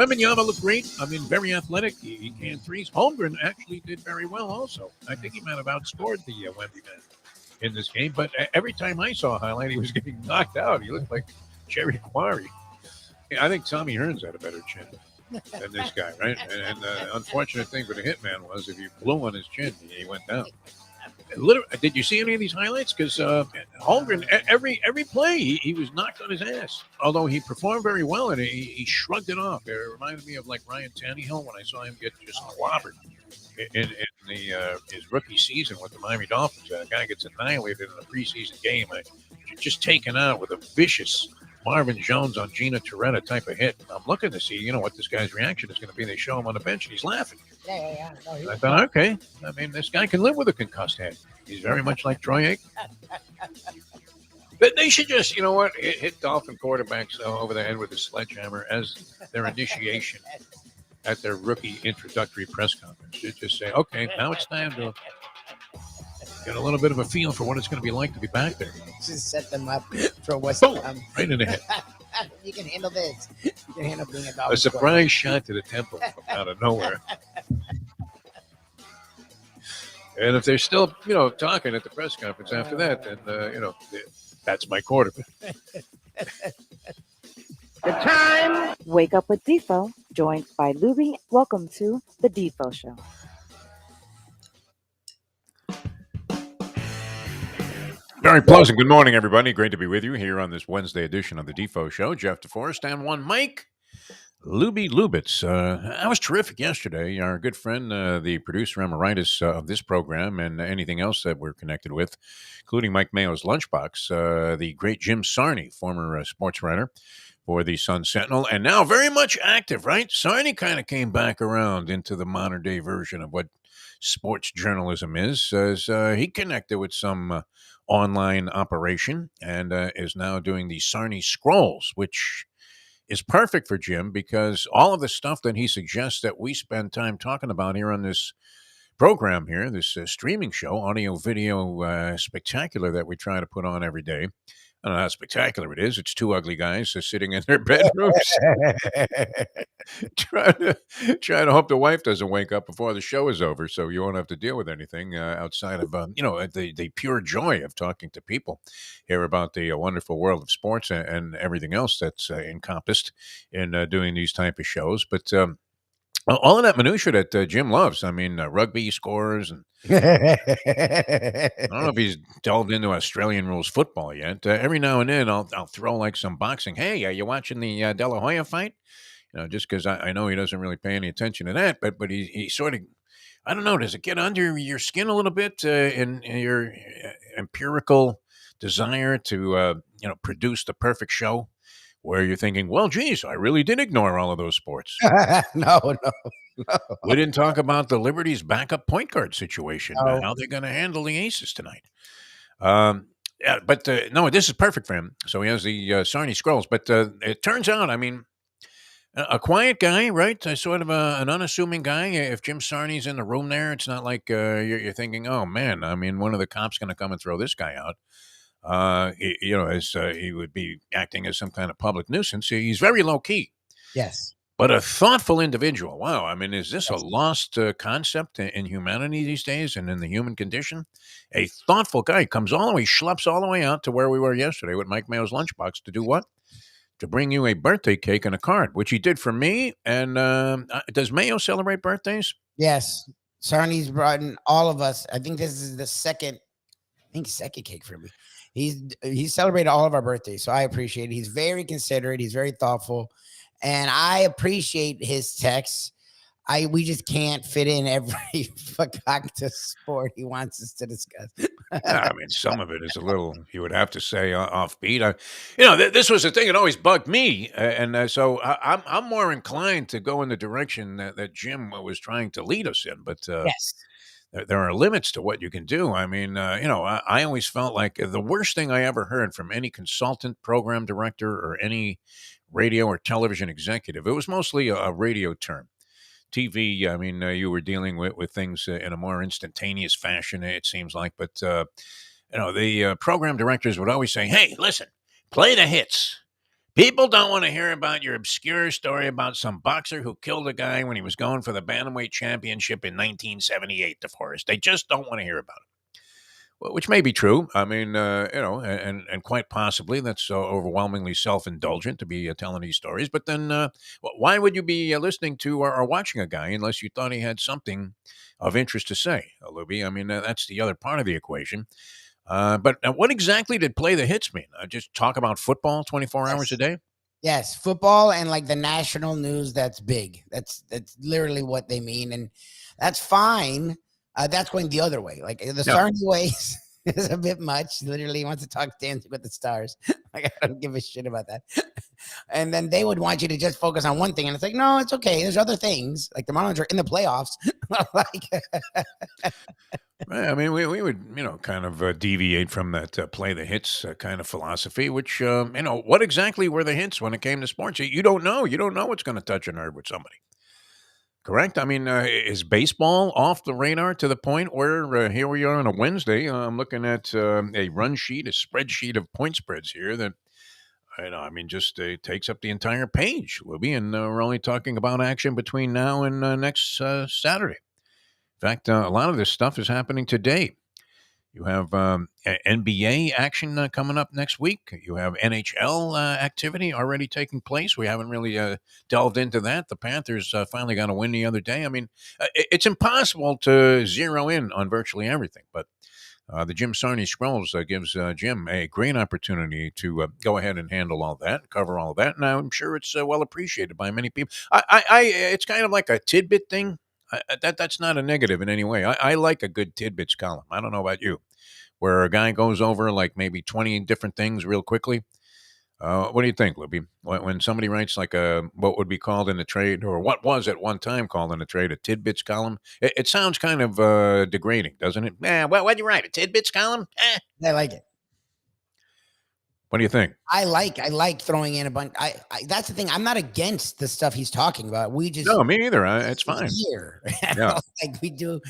Wembanyama looked great. I mean, very athletic. He can threes. Holmgren actually did very well also. I think he might have outscored the Wemby man in this game. But every time I saw a highlight, he was getting knocked out. He looked like Jerry Quarry. I think Tommy Hearns had a better chin than this guy, right? And the unfortunate thing for the hitman was if you blew on his chin, he went down. Literally, did you see any of these highlights? Because Holmgren, every play, he was knocked on his ass. Although he performed very well, and he shrugged it off. It reminded me of like Ryan Tannehill when I saw him get just clobbered in his rookie season with the Miami Dolphins. That guy gets annihilated in a preseason game. Just taken out with a vicious Marvin Jones on Gina Toretta type of hit. I'm looking to see, what this guy's reaction is going to be. They show him on the bench, and he's laughing. Yeah. No, I thought, okay, I mean, this guy can live with a concussed head. He's very much like Troy Aikman. But they should just, hit Dolphin quarterbacks over the head with a sledgehammer as their initiation at their rookie introductory press conference. Just say, okay, now it's time to get a little bit of a feel for what it's going to be like to be back there. Just set them up for what's Boom, right in the head. You can handle this. You can handle being a dog. A surprise shot to the temple from out of nowhere. And if they're still, talking at the press conference after that, then, that's my quarterback. The time. Wake up with Defo, joined by Lubie. Welcome to the Defo Show. Very pleasant. Good morning, everybody. Great to be with you here on this Wednesday edition of the Defo Show. Jeff DeForest and one Mike Lubie Lubitz. I was terrific yesterday. Our good friend, the producer emeritus of this program and anything else that we're connected with, including Mike Mayo's Lunchbox, the great Jim Sarney, former sports writer for the Sun Sentinel, and now very much active, right? Sarney kind of came back around into the modern day version of what sports journalism is, as he connected with some online operation and is now doing the Sarney Scrolls, which is perfect for Jim because all of the stuff that he suggests that we spend time talking about here on this program here, this streaming show, audio, video spectacular that we try to put on every day. I don't know how spectacular it is. It's two ugly guys sitting in their bedrooms trying to hope the wife doesn't wake up before the show is over, so you won't have to deal with anything outside of the pure joy of talking to people here about the wonderful world of sports and everything else that's encompassed in doing these type of shows. But all of that minutia that Jim loves. I mean, rugby scores, and I don't know if he's delved into Australian rules football yet. Every now and then, I'll throw like some boxing. Hey, are you watching the De La Hoya fight? Just because I know he doesn't really pay any attention to that, but he sort of, I don't know, does it get under your skin a little bit in your empirical desire to produce the perfect show? Where you're thinking, well, geez, I really did ignore all of those sports. No. We didn't talk about the Liberty's backup point guard situation, No. how they're going to handle the Aces tonight. But this is perfect for him. So he has the Sarney Scrolls. But it turns out, I mean, a quiet guy, right? Sort of an unassuming guy. If Jim Sarney's in the room there, it's not like you're thinking, oh, man, I mean, one of the cops going to come and throw this guy out. He would be acting as some kind of public nuisance. He's very low key. Yes. But a thoughtful individual. Wow. I mean, is this a lost concept in humanity these days and in the human condition? A thoughtful guy comes schleps all the way out to where we were yesterday with Mike Mayo's Lunchbox to do what? To bring you a birthday cake and a card, which he did for me. And does Mayo celebrate birthdays? Yes. Sarney's brought in all of us. I think this is the second cake for me. He's celebrated all of our birthdays, so I appreciate it. He's very considerate. He's very thoughtful, and I appreciate his texts. We just can't fit in every fakakta sport he wants us to discuss. I mean, some of it is a little, you would have to say, offbeat. This was the thing that always bugged me, and so I'm more inclined to go in the direction that Jim was trying to lead us in, but yes. There are limits to what you can do. I mean, I always felt like the worst thing I ever heard from any consultant, program director, or any radio or television executive, it was mostly a radio term. TV, I mean, you were dealing with things in a more instantaneous fashion, it seems like. But, the program directors would always say, hey, listen, play the hits. People don't want to hear about your obscure story about some boxer who killed a guy when he was going for the bantamweight championship in 1978, DeForest. They just don't want to hear about it. Well, which may be true. I mean, and quite possibly that's overwhelmingly self-indulgent to be telling these stories. But then, why would you be listening to or watching a guy unless you thought he had something of interest to say, Lubie? I mean, that's the other part of the equation. But what exactly did play the hits mean? Just talk about football 24 hours a day? Yes, football and like the national news that's big. That's literally what they mean, and that's fine. That's going the other way. Like the Sarny ways is a bit much. Literally, he wants to talk dancing with the stars. Like I don't give a shit about that. And then they would want you to just focus on one thing, and it's like, no, it's okay. There's other things. Like the Marlins are in the playoffs. Right, I mean, we would, kind of deviate from that play the hits kind of philosophy, which, what exactly were the hits when it came to sports? You don't know. You don't know what's going to touch a nerve with somebody. Correct? I mean, is baseball off the radar to the point where here we are on a Wednesday? I'm looking at a run sheet, a spreadsheet of point spreads here that, just takes up the entire page, Lubie, and we're only talking about action between now and next Saturday. In fact, a lot of this stuff is happening today. You have NBA action coming up next week. You have NHL activity already taking place. We haven't really delved into that. The Panthers finally got a win the other day. I mean, it's impossible to zero in on virtually everything, but the Jim Sarny Scrolls gives Jim a great opportunity to go ahead and handle all that, cover all that. Now, I'm sure it's well appreciated by many people. It's kind of like a tidbit thing. That's not a negative in any way. I like a good tidbits column. I don't know about you, where a guy goes over like maybe 20 different things real quickly. What do you think, Lubie? When somebody writes like what would be called in the trade, or what was at one time called in the trade, a tidbits column, it sounds kind of degrading, doesn't it? What'd you write? A tidbits column? I like it. What do you think? I like throwing in a bunch. I that's the thing. I'm not against the stuff he's talking about. We just No, me neither. It's fine. Here, Yeah. like we do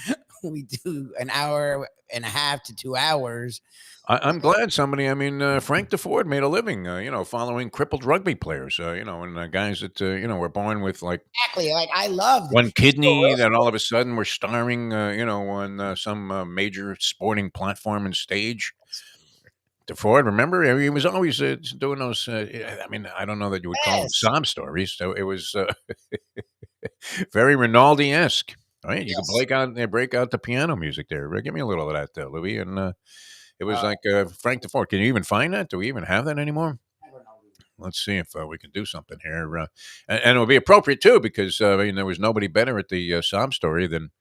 an hour and a half to 2 hours. I'm glad somebody. I mean, Frank DeFord made a living, following crippled rugby players, and guys that were born with like Exactly. Like I love one kidney that all of a sudden were starring, on some major sporting platform and stage. DeFord, remember, he was always doing those. I mean, I don't know that you would call them sob stories. So it was very Rinaldi-esque. Right? You could break out the piano music there. Give me a little of that, Louis. And it was like Frank DeFord. Can you even find that? Do we even have that anymore? Let's see if we can do something here. And it will be appropriate, too, because there was nobody better at the sob story than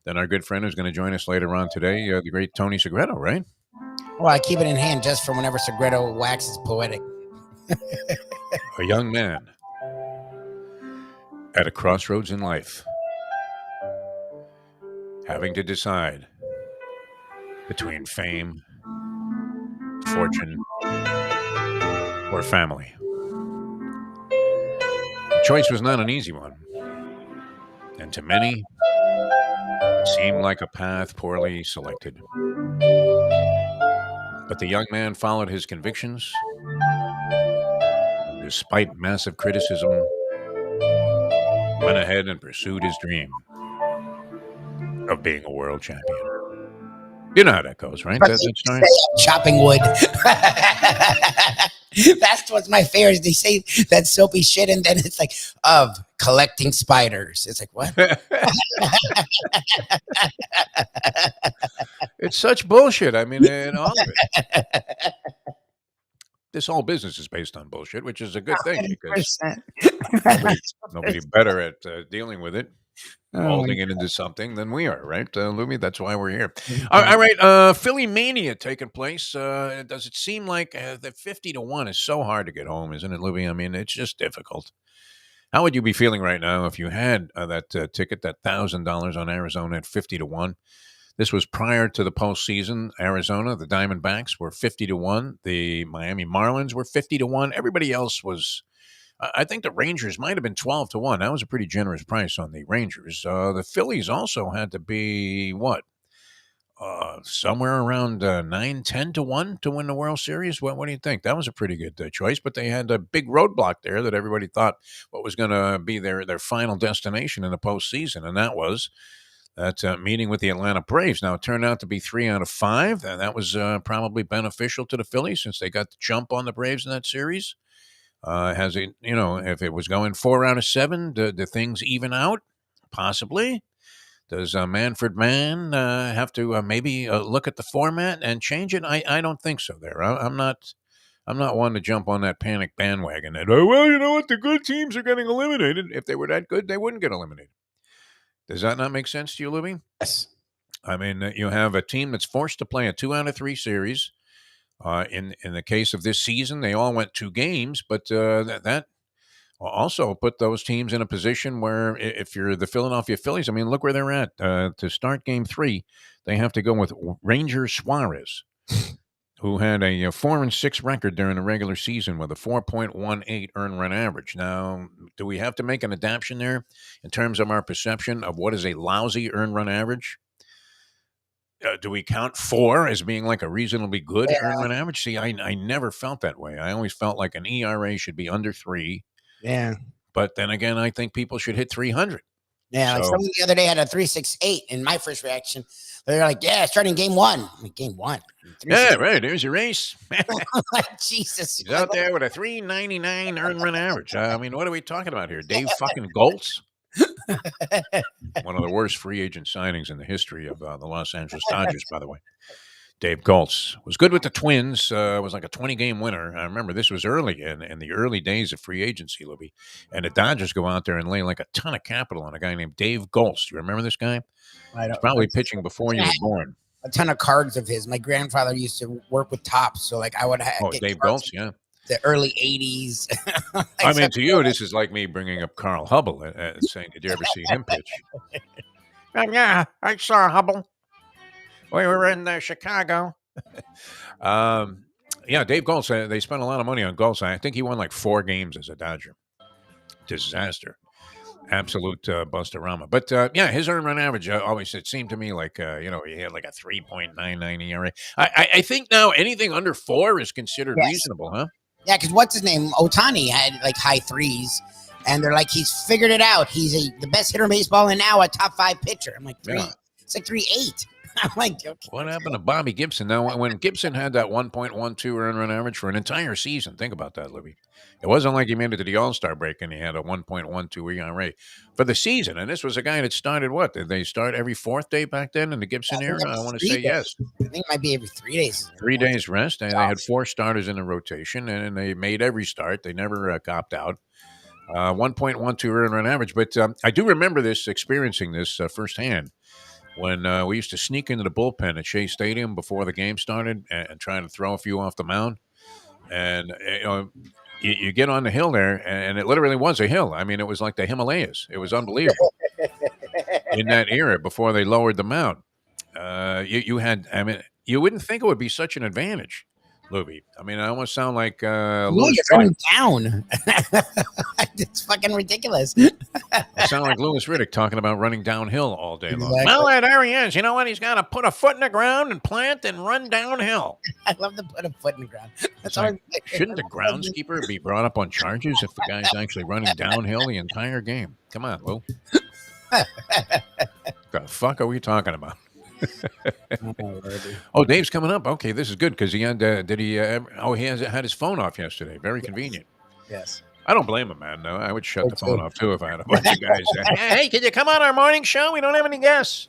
our good friend who's going to join us later on today, the great Tony Segreto, right? Well, I keep it in hand just for whenever Segreto waxes poetic. A young man at a crossroads in life, having to decide between fame, fortune, or family. The choice was not an easy one, and to many, it seemed like a path poorly selected. But the young man followed his convictions, and despite massive criticism, went ahead and pursued his dream of being a world champion. You know how that goes, right? That's chopping wood. That's what's my favorite. They say that soapy shit, and then it's like of collecting spiders. It's like what? It's such bullshit. I mean, all of it. This whole business is based on bullshit, which is a good thing because nobody's better at dealing with it, molding it into something than we are, right, Lubie? That's why we're here. All right, Philly Mania taking place. Does it seem like the 50-1 is so hard to get home, isn't it, Lubie? I mean, it's just difficult. How would you be feeling right now if you had that ticket, that $1,000 on Arizona at 50-1? This was prior to the postseason. Arizona, the Diamondbacks were 50-1. The Miami Marlins were 50-1. Everybody else was I think the Rangers might have been 12-1. That was a pretty generous price on the Rangers. The Phillies also had to be what? Somewhere around 9-10-1 to win the World Series. What do you think? That was a pretty good choice, but they had a big roadblock there that everybody thought what was going to be their final destination in the postseason, and that was that meeting with the Atlanta Braves. Now, it turned out to be 3 out of 5, and that was probably beneficial to the Phillies since they got the jump on the Braves in that series. Has it, if it was going 4 out of 7, do things even out? Possibly. Does Manfred Mann have to maybe look at the format and change it? I don't think so. I'm not one to jump on that panic bandwagon. That well, you know what, the good teams are getting eliminated. If they were that good, they wouldn't get eliminated. Does that not make sense to you, Lubie? Yes. I mean, you have a team that's forced to play a 2 out of 3 series. In the case of this season, they all went 2 games, but that also put those teams in a position where if you're the Philadelphia Phillies, I mean, look where they're at. To start game 3, they have to go with Ranger Suarez, who had a 4-6 record during the regular season with a 4.18 earned run average. Now, do we have to make an adaptation there in terms of our perception of what is a lousy earned run average? Do we count 4 as being like a reasonably good earned run average? See, I never felt that way. I always felt like an ERA should be under 3. Yeah. But then again, I think people should hit 300. Yeah, like someone the other day had a 3.68, and my first reaction, they're like, "Yeah, starting game 1." I'm like, game 1. Yeah, right. There's your race. Jesus, he's out there with a 3.99 earned run average. I mean, what are we talking about here? Dave fucking Goltz, one of the worst free agent signings in the history of the Los Angeles Dodgers, by the way. Dave Goltz was good with the Twins. Was like a 20-game winner. I remember this was early in the early days of free agency, Lubie. And the Dodgers go out there and lay like a ton of capital on a guy named Dave Goltz. Do you remember this guy? He's probably pitching before you were born. A ton of cards of his. My grandfather used to work with Topps, so like I would have. Oh, Dave Goltz, yeah. The early 80s. I mean, to you, this is like me bringing up Carl Hubble and saying, did you ever see him pitch? Yeah, I saw Hubble. We were in Chicago. Yeah, Dave Goltz, they spent a lot of money on Goltz. I think he won like 4 games as a Dodger. Disaster. Absolute bustorama. But yeah, his earned run average always, it seemed to me like, he had like a 3.99 ERA. I think now anything under 4 is considered reasonable, huh? Yeah, because what's his name? Otani had like high 3s. And they're like, he's figured it out. He's the best hitter in baseball and now a top 5 pitcher. I'm like, 3. Yeah. It's like 3.8. I'm like, okay. What happened to Bobby Gibson? Now, when Gibson had that 1.12 earned run average for an entire season, think about that, Libby. It wasn't like he made it to the All-Star break and he had a 1.12 ERA for the season. And this was a guy that started what? Did they start every 4th day back then in the Gibson era? I want to say yes. I think it might be every 3 days. 3 days rest. And they had 4 starters in the rotation, and they made every start. They never copped out. 1.12 earned run average. But I do remember experiencing this firsthand. When we used to sneak into the bullpen at Shea Stadium before the game started and try to throw a few off the mound. And, you get on the hill there, and it literally was a hill. I mean, it was like the Himalayas. It was unbelievable in that era before they lowered the mound. You had, I mean, you wouldn't think it would be such an advantage, Lubie. I mean, I almost sound like Louis you're going down. It's fucking ridiculous. I sound like Louis Riddick talking about running downhill all day long. Well, there he is. You know what? He's got to put a foot in the ground and plant and run downhill. I love to put a foot in the ground. That's like, shouldn't the groundskeeper be brought up on charges if the guy's actually running downhill the entire game? Come on, Lou. The fuck are we talking about? Oh, Dave's coming up. Okay, this is good because he had. He had his phone off yesterday. Very convenient. Yes. I don't blame him, man. No, I would shut the phone off too if I had a bunch of guys. Hey, can you come on our morning show? We don't have any guests.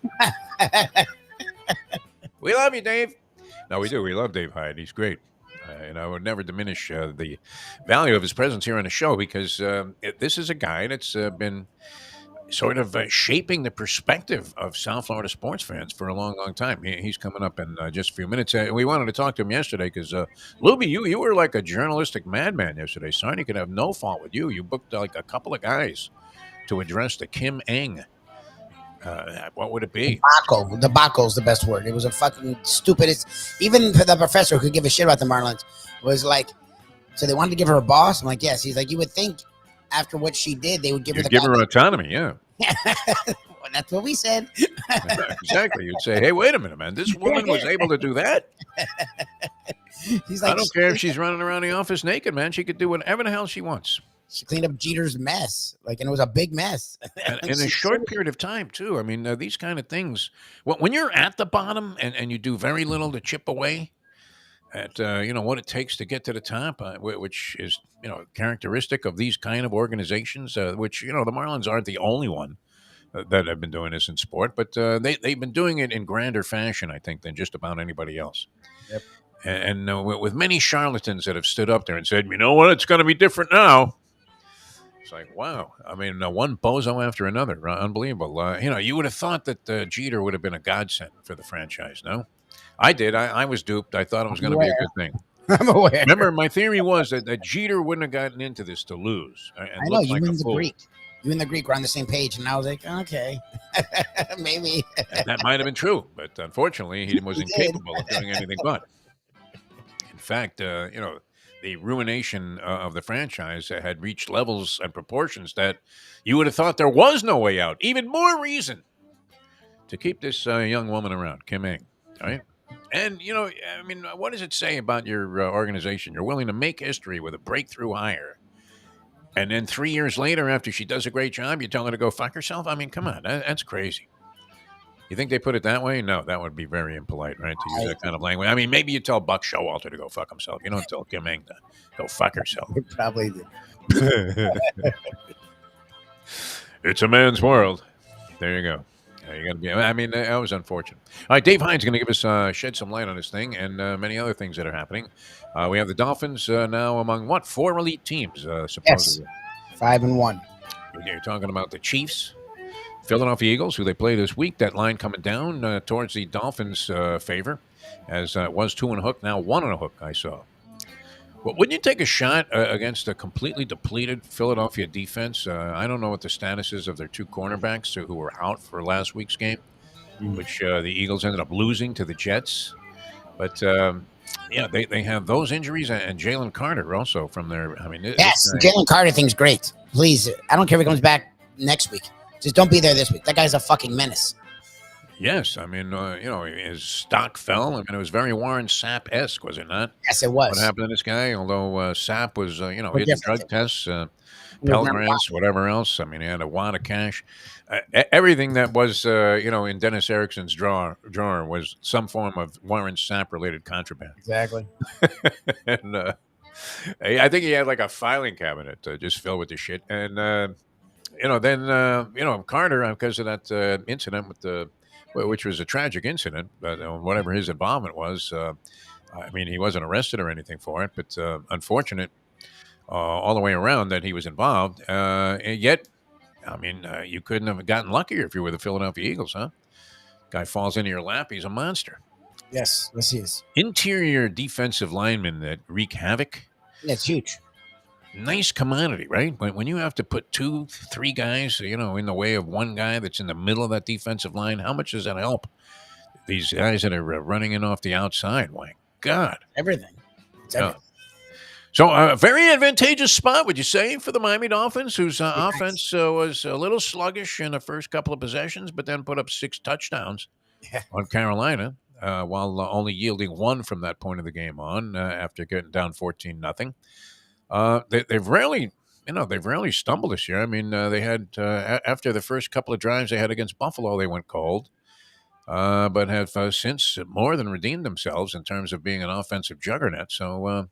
We love you, Dave. No, we do. We love Dave Hyde. He's great. And I would never diminish the value of his presence here on the show because this is a guy that's been sort of shaping the perspective of South Florida sports fans for a long, long time. He's coming up in just a few minutes. We wanted to talk to him yesterday because, Lubie, you were like a journalistic madman yesterday. Sarni could have no fault with you. You booked like a couple of guys to address the Kim Eng. What would it be? Debacle is the best word. It was a fucking stupidest. Even the professor who could give a shit about the Marlins was like, so they wanted to give her a boss? I'm like, yes. He's like, you would think after what she did, they would give her You'd the give her autonomy, yeah. Well, that's what we said. Exactly. You'd say, hey, wait a minute, man. This woman was able to do that? He's I like, don't care if she's running around the office naked, man. She could do whatever the hell she wants. she cleaned up Jeter's mess, like, and it was a big mess. And in a short period of time, too. I mean, these kind of things, when you're at the bottom and you do very little to chip away at, what it takes to get to the top, which is, characteristic of these kind of organizations, which, the Marlins aren't the only one that have been doing this in sport, but they've been doing it in grander fashion, I think, than just about anybody else. Yep. And with many charlatans that have stood up there and said, you know what, it's going to be different now. It's like, wow. I mean, one bozo after another. Unbelievable. You would have thought that Jeter would have been a godsend for the franchise, no? I did. I was duped. I thought it was going to be a good thing. I'm aware. Remember, my theory was that Jeter wouldn't have gotten into this to lose. And I know, look you like and a the fool. Greek. You and the Greek were on the same page, and I was like, okay, maybe. That might have been true, but unfortunately, he was incapable of doing anything but. In fact, the ruination of the franchise had reached levels and proportions that you would have thought there was no way out. Even more reason to keep this young woman around, Kim Ng, right? And, what does it say about your organization? You're willing to make history with a breakthrough hire. And then 3 years later, after she does a great job, you tell her to go fuck herself? I mean, come on. That's crazy. You think they put it that way? No, that would be very impolite, right? To use that kind of language. I mean, maybe you tell Buck Showalter to go fuck himself. You don't tell Kim Ng to go fuck herself. You probably did. It's a man's world. There you go. You gotta be. I mean, that was unfortunate. All right, Dave Hyde's going to give us shed some light on this thing and many other things that are happening. We have the Dolphins now among 4 elite teams supposedly. Yes. 5-1. You're talking about the Chiefs, Philadelphia Eagles, who they play this week. That line coming down towards the Dolphins' favor, as it was 2 and a hook, now 1 and a hook. I saw. Well, wouldn't you take a shot against a completely depleted Philadelphia defense? I don't know what the status is of their 2 cornerbacks who were out for last week's game, which the Eagles ended up losing to the Jets. But, they have those injuries and Jalen Carter also from their. I mean, yes, Jalen Carter thing's great. Please, I don't care if he comes back next week. Just don't be there this week. That guy's a fucking menace. Yes, I mean, his stock fell. I mean, it was very Warren Sapp-esque, was it not? Yes, it was. What happened to this guy? Although Sapp was, hitting drug tests, Pell Grants, whatever else. I mean, he had a wad of cash. Everything that was, in Dennis Erickson's drawer was some form of Warren Sapp-related contraband. Exactly. And I think he had like a filing cabinet just filled with the shit. And, then Carter, because of that incident with which was a tragic incident, but whatever his involvement was, I mean, he wasn't arrested or anything for it, but unfortunate all the way around that he was involved. And yet, I mean, you couldn't have gotten luckier if you were the Philadelphia Eagles, huh? Guy falls into your lap, he's a monster. Yes, he is. Interior defensive linemen that wreak havoc. That's huge. Nice commodity, right? When you have to put 2, 3 guys, in the way of one guy that's in the middle of that defensive line, how much does that help? These guys that are running in off the outside, my God. Everything. It's everything. So a very advantageous spot, would you say, for the Miami Dolphins, whose offense was a little sluggish in the first couple of possessions, but then put up 6 touchdowns on Carolina, while only yielding 1 from that point of the game on after getting down 14-0. They've rarely stumbled this year. I mean, they had after the first couple of drives they had against Buffalo, they went cold, but have since more than redeemed themselves in terms of being an offensive juggernaut. So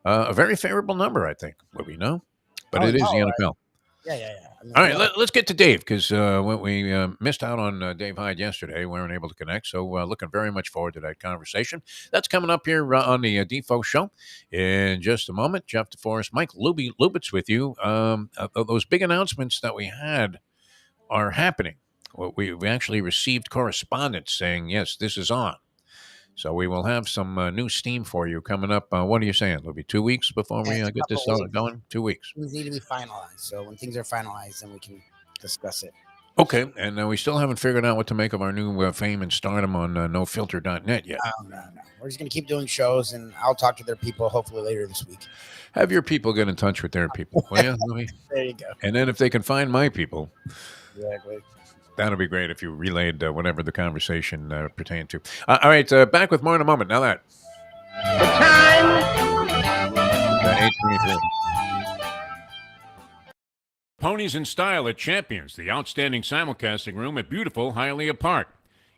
a very favorable number, I think. Would we know? But it is the NFL. Yeah. I mean, All right, let's get to Dave, because we missed out on Dave Hyde yesterday. We weren't able to connect, so looking very much forward to that conversation. That's coming up here on the Defo Show in just a moment. Jeff DeForest, Mike Lubitz with you. Those big announcements that we had are happening. We actually received correspondence saying, yes, this is on. So we will have some new steam for you coming up. What are you saying? It'll be 2 weeks before we get this going? 2 weeks. Things need to be finalized. So when things are finalized, then we can discuss it. Okay, and we still haven't figured out what to make of our new fame and stardom on nofilter.net yet. No. We're just gonna keep doing shows, and I'll talk to their people hopefully later this week. Have your people get in touch with their people, will you, Louie? There you go. And then if they can find my people, Exactly. that'd be great if you relayed whatever the conversation pertained to. All right, back with more in a moment. Now that. The time. 8:23. Ponies in Style at Champions, the outstanding simulcasting room at beautiful Hialeah Park.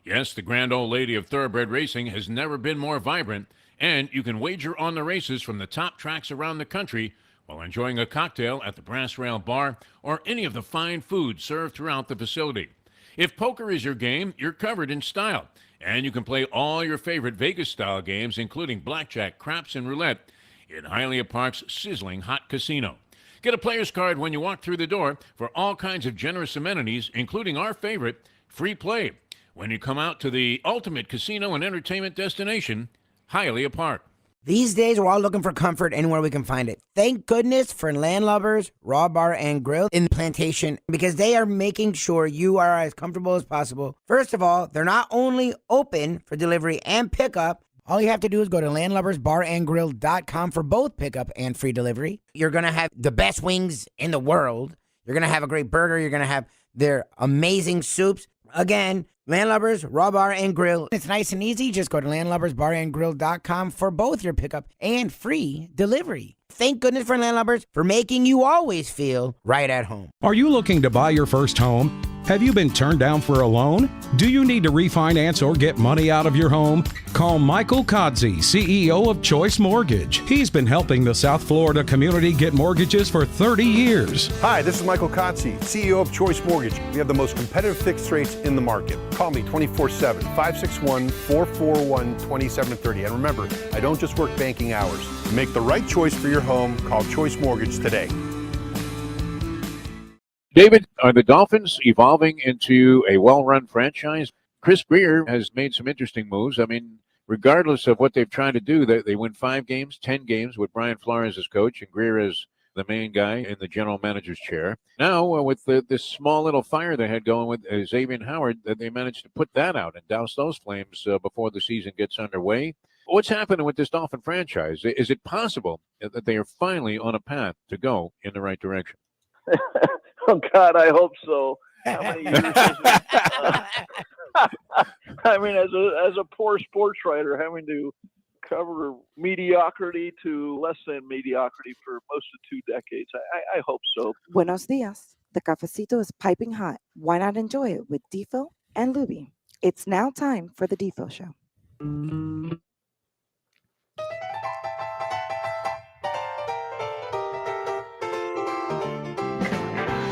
Yes, the grand old lady of thoroughbred racing has never been more vibrant, and you can wager on the races from the top tracks around the country while enjoying a cocktail at the Brass Rail Bar or any of the fine food served throughout the facility. If poker is your game, you're covered in style, and you can play all your favorite Vegas-style games, including blackjack, craps, and roulette, in Hialeah Park's sizzling hot casino. Get a player's card when you walk through the door for all kinds of generous amenities, including our favorite, free play, when you come out to the ultimate casino and entertainment destination, Hialeah Park. These days, we're all looking for comfort anywhere we can find it. Thank goodness for Landlubbers Raw Bar and Grill in Plantation, because they are making sure you are as comfortable as possible. First of all, they're not only open for delivery and pickup. All you have to do is go to landlubbersbarandgrill.com for both pickup and free delivery. You're going to have the best wings in the world. You're going to have a great burger. You're going to have their amazing soups. Again, Landlubbers, Raw Bar, and Grill. It's nice and easy. Just go to landlubbersbarandgrill.com for both your pickup and free delivery. Thank goodness for Landlubbers for making you always feel right at home. Are you looking to buy your first home? Have you been turned down for a loan? Do you need to refinance or get money out of your home? Call Michael Kodsey, CEO of Choice Mortgage. He's been helping the South Florida community get mortgages for 30 years. Hi, this is Michael Kodsey, CEO of Choice Mortgage. We have the most competitive fixed rates in the market. Call me 24/7, 561-441-2730. And remember, I don't just work banking hours. To make the right choice for your home, call Choice Mortgage today. David, are the Dolphins evolving into a well-run franchise? Chris Greer has made some interesting moves. I mean, regardless of what they've tried to do, they win 5 games, 10 games with Brian Flores as coach and Greer as the main guy in the general manager's chair. Now, with this small little fire they had going with Xavier Howard, they managed to put that out and douse those flames before the season gets underway. What's happening with this Dolphin franchise? Is it possible that they are finally on a path to go in the right direction? Oh God, I hope so. How many years is it? I mean, as a poor sports writer, having to cover mediocrity to less than mediocrity for most of 2 decades, I hope so. Buenos dias. The cafecito is piping hot. Why not enjoy it with Defo and Lubie? It's now time for the Defo Show.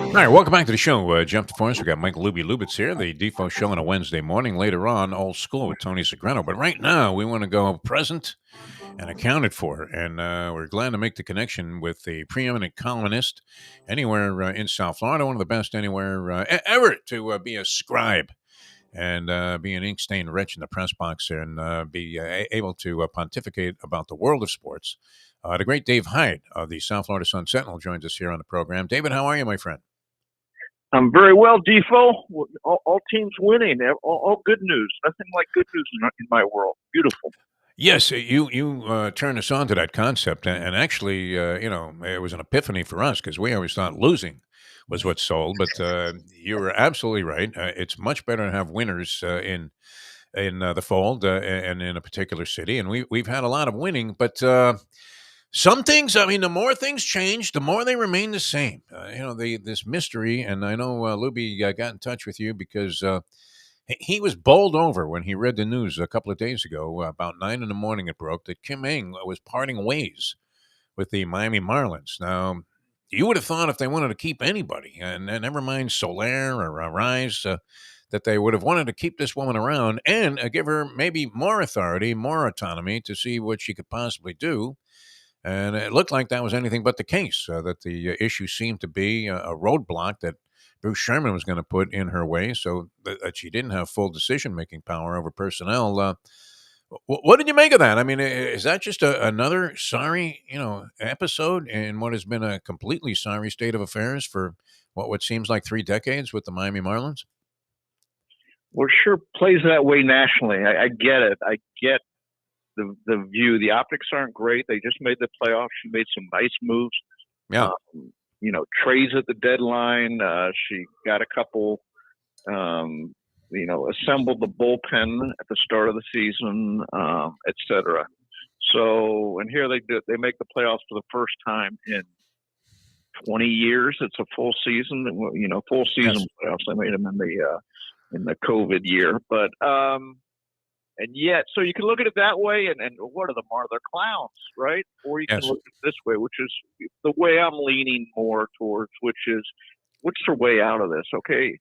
All right, welcome back to the show. Jeff DeForest. We've got Mike Lubie Lubitz here, the Defo Show on a Wednesday morning. Later on, old school with Tony Segreto. But right now, we want to go present and accounted for. And we're glad to make the connection with the preeminent columnist anywhere in South Florida, one of the best anywhere ever to be a scribe and be an ink-stained wretch in the press box and be able to pontificate about the world of sports. The great Dave Hyde of the South Florida Sun-Sentinel joins us here on the program. David, how are you, my friend? I'm very well, Defo. All teams winning. All good news. Nothing like good news in my world. Beautiful. Yes, you turned us on to that concept, and actually, it was an epiphany for us because we always thought losing was what sold. But you were absolutely right. It's much better to have winners in the fold and in a particular city, and we've had a lot of winning, but. Some things, I mean, the more things change, the more they remain the same. This mystery, and I know Lubie got in touch with you because he was bowled over when he read the news a couple of days ago. About 9 a.m. it broke that Kim Ng was parting ways with the Miami Marlins. Now, you would have thought if they wanted to keep anybody, and never mind Soler or Rise, that they would have wanted to keep this woman around and give her maybe more authority, more autonomy to see what she could possibly do. And it looked like that was anything but the case, that the issue seemed to be a roadblock that Bruce Sherman was going to put in her way so that she didn't have full decision-making power over personnel. What did you make of that? I mean, is that just another sorry, episode in what has been a completely sorry state of affairs for what seems like 3 decades with the Miami Marlins? Well, sure plays that way nationally. I get it. I get the view. The optics aren't great. They just made the playoffs. She made some nice moves. Yeah. Trades at the deadline. She got a couple, assembled the bullpen at the start of the season, et cetera. So, and here they make the playoffs for the first time in 20 years. It's a full season, full season Yes. playoffs. They made them in the COVID year, but, and yet, so you can look at it that way, and what are they're clowns, right? Or you can Yes. look at it this way, which is the way I'm leaning more towards, which is, what's their way out of this? Okay.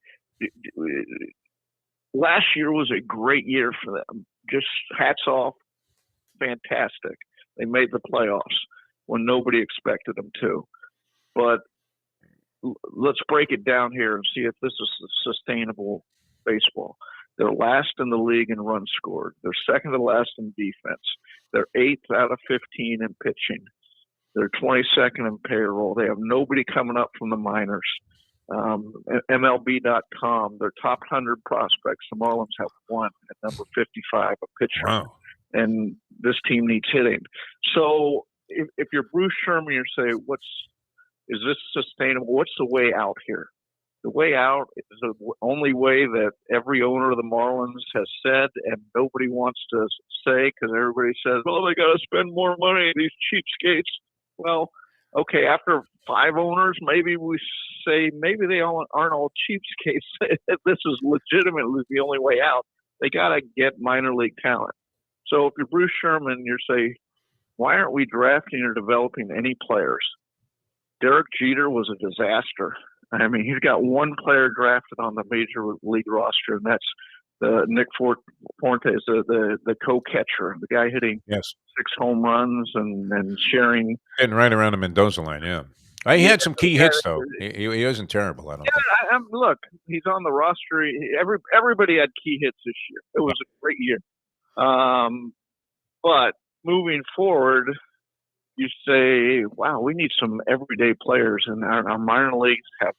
Last year was a great year for them. Just hats off. Fantastic. They made the playoffs when nobody expected them to. But let's break it down here and see if this is sustainable baseball. They're last in the league in runs scored. They're second to last in defense. They're 8th out of 15 in pitching. They're 22nd in payroll. They have nobody coming up from the minors. MLB.com, their top 100 prospects, the Marlins have one at number 55, a pitcher. Wow. And this team needs hitting. So if you're Bruce Sherman, you say, is this sustainable? What's the way out here? The way out is the only way that every owner of the Marlins has said, and nobody wants to say because everybody says, well, they got to spend more money, these cheapskates. Well, okay, after 5 owners, maybe we say maybe they aren't all cheapskates. This is legitimately the only way out. They got to get minor league talent. So if you're Bruce Sherman, you say, why aren't we drafting or developing any players? Derek Jeter was a disaster. I mean, he's got one player drafted on the major league roster, and that's Nick Fortes, the co-catcher, the guy hitting 6 home runs and sharing. Getting right around the Mendoza line, yeah. He had some key hits, though. He wasn't terrible, I don't think. Look, he's on the roster. Everybody had key hits this year. It was a great year. But moving forward, you say, wow, we need some everyday players, and our minor leagues have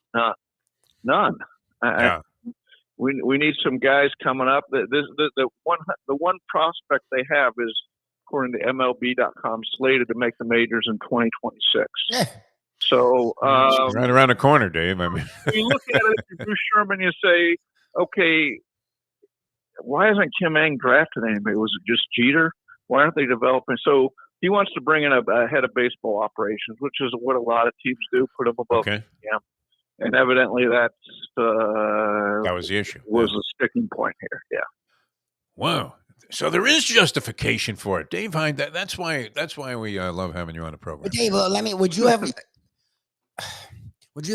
none. Yeah. We need some guys coming up. The one prospect they have is, according to MLB.com, slated to make the majors in 2026. Yeah. So right around the corner, Dave. I mean, you look at it, if you're Bruce Sherman, you say, okay, why hasn't Kim Ng drafted anybody? Was it just Jeter? Why aren't they developing? So he wants to bring in a head of baseball operations, which is what a lot of teams do, put them above the GM. And evidently that was the issue. Was a sticking point here. Yeah. Wow. So there is justification for it, Dave Hyde. That's why we love having you on the program. But Dave, would you have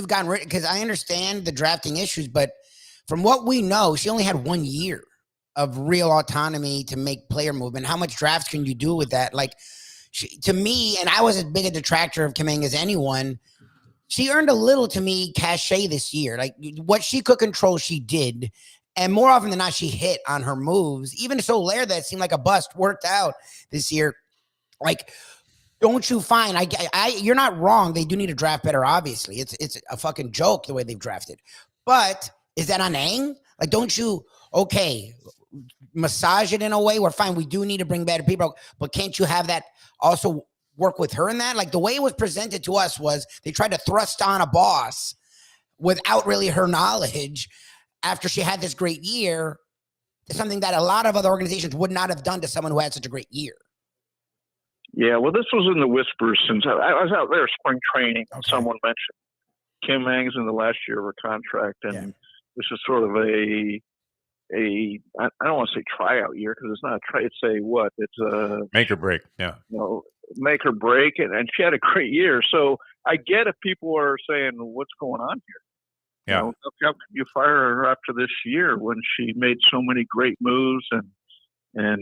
gotten rid? Because I understand the drafting issues, but from what we know, she only had 1 year of real autonomy to make player movement. How much drafts can you do with that? Like, to me, and I was as big a detractor of Kim Ng as anyone, she earned a little, to me, cachet this year. Like, what she could control, she did. And more often than not, she hit on her moves. Even Soler, that seemed like a bust, worked out this year. Like, don't you find, you're not wrong. They do need to draft better, obviously. It's a fucking joke the way they've drafted. But is that on Ng? Like, don't you, okay, massage it in a way where, fine, we do need to bring better people, but can't you have that also work with her in that? Like, the way it was presented to us was they tried to thrust on a boss without really her knowledge after she had this great year, something that a lot of other organizations would not have done to someone who had such a great year. Yeah, well, this was in the whispers since I was out there spring training. Okay. Someone mentioned Kim Ng's in the last year of her contract, and this is sort of I don't want to say tryout year because it's not a try. It's a make or break. Yeah, make or break, and she had a great year. So I get if people are saying, "What's going on here?" Yeah, how could you fire her after this year when she made so many great moves and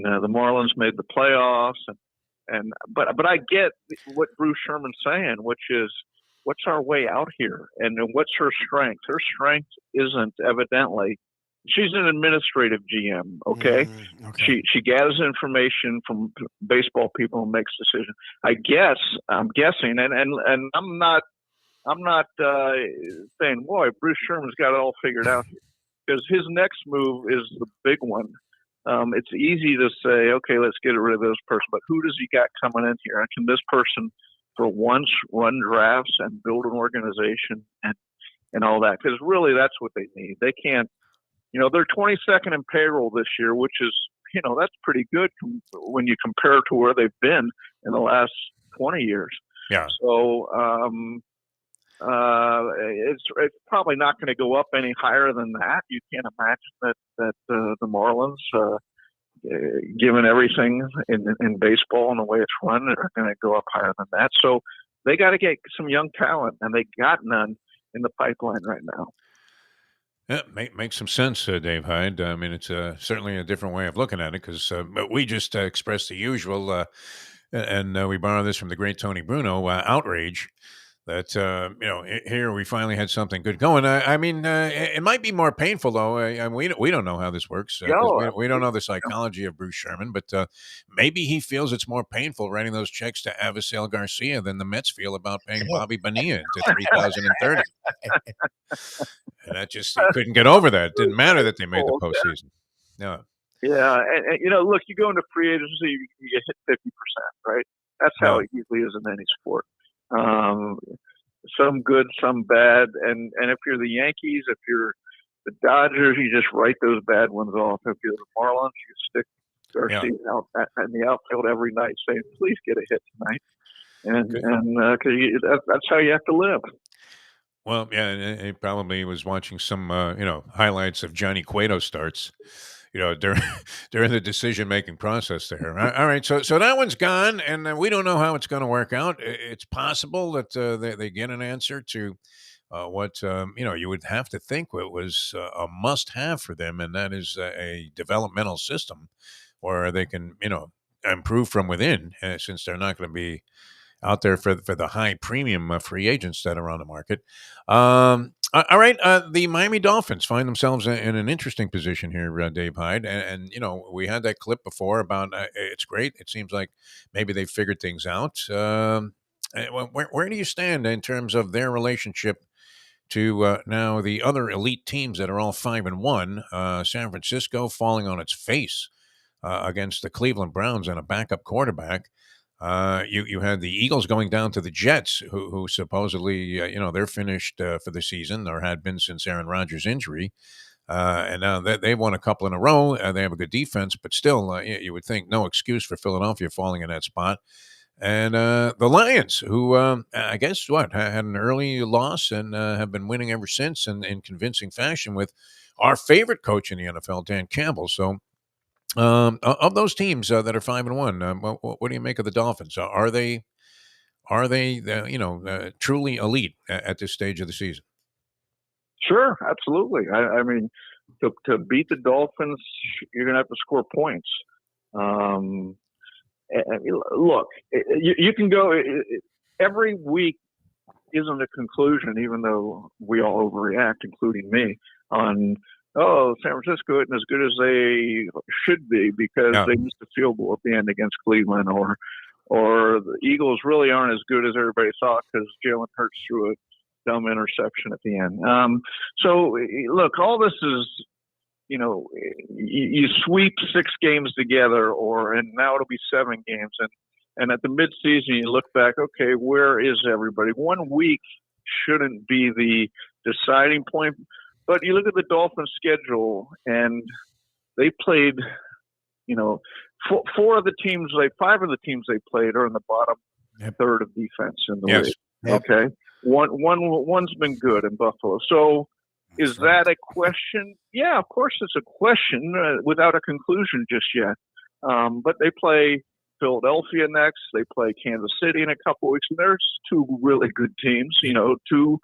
the Marlins made the playoffs but I get what Bruce Sherman's saying, which is, what's our way out here? And what's her strength? Her strength isn't evidently, she's an administrative GM, okay? Okay. She gathers information from baseball people and makes decisions. I'm guessing, and I'm not I'm not saying, boy, Bruce Sherman's got it all figured out here, because his next move is the big one. It's easy to say, okay, let's get rid of this person, but who does he got coming in here? And can this person for once run drafts and build an organization and all that? Because really that's what they need. They can't, they're 22nd in payroll this year, which is, that's pretty good when you compare to where they've been in the last 20 years. Yeah. So it's probably not going to go up any higher than that. You can't imagine that the Marlins, given everything in baseball and the way it's run, are going to go up higher than that. So they got to get some young talent, and they got none in the pipeline right now. Yeah, makes some sense, Dave Hyde. I mean, it's certainly a different way of looking at it, because we just expressed the usual, and we borrow this from the great Tony Bruno, outrage that, here we finally had something good going. I mean, it might be more painful, though. We don't know how this works. 'Cause we don't know the psychology of Bruce Sherman, but maybe he feels it's more painful writing those checks to Avisail Garcia than the Mets feel about paying Bobby Bonilla to 3,030. And that just, they couldn't get over that. It didn't matter that they made the postseason. Yeah. Yeah, and look, you go into free agency, you get hit 50%, right? That's how it usually is in any sport. Some good, some bad, and if you're the Yankees, if you're the Dodgers, you just write those bad ones off. If you're the Marlins, you stick Garcia out in the outfield every night, saying, "Please get a hit tonight," and because that's how you have to live. Well, yeah, and he probably was watching some, highlights of Johnny Cueto starts, during during the decision-making process there. All right, so that one's gone, and we don't know how it's going to work out. It's possible that they get an answer to what you would have to think what was a must-have for them, and that is a developmental system where they can, improve from within, since they're not going to be out there for the high premium free agents that are on the market. All right, the Miami Dolphins find themselves in an interesting position here, Dave Hyde, and we had that clip before about it's great. It seems like maybe they've figured things out. Where do you stand in terms of their relationship to now the other elite teams that are all 5-1? San Francisco falling on its face against the Cleveland Browns and a backup quarterback. You had the Eagles going down to the Jets, who supposedly, they're finished for the season, or had been since Aaron Rodgers' injury. And now they've won a couple in a row. They have a good defense, but still, you would think no excuse for Philadelphia falling in that spot. And the Lions, who I guess had an early loss and have been winning ever since in convincing fashion with our favorite coach in the NFL, Dan Campbell. So, of those teams that are 5-1, what do you make of the Dolphins? Are they truly elite at this stage of the season? Sure, absolutely. I mean, to beat the Dolphins, you're going to have to score points. Look, you can go every week isn't a conclusion, even though we all overreact, including me, on San Francisco isn't as good as they should be because they missed a field goal at the end against Cleveland, or the Eagles really aren't as good as everybody thought because Jalen Hurts threw a dumb interception at the end. So look, all this is, you sweep 6 games together, and now it'll be 7 games, and at the midseason you look back, okay, where is everybody? 1 week shouldn't be the deciding point. But you look at the Dolphins' schedule, and they played, 5 of the teams they played are in the bottom third of defense in the league. Yep. Okay, one's been good in Buffalo. So, is that a question? Yeah, of course it's a question without a conclusion just yet. But they play Philadelphia next. They play Kansas City in a couple weeks, and there's 2 really good teams. 2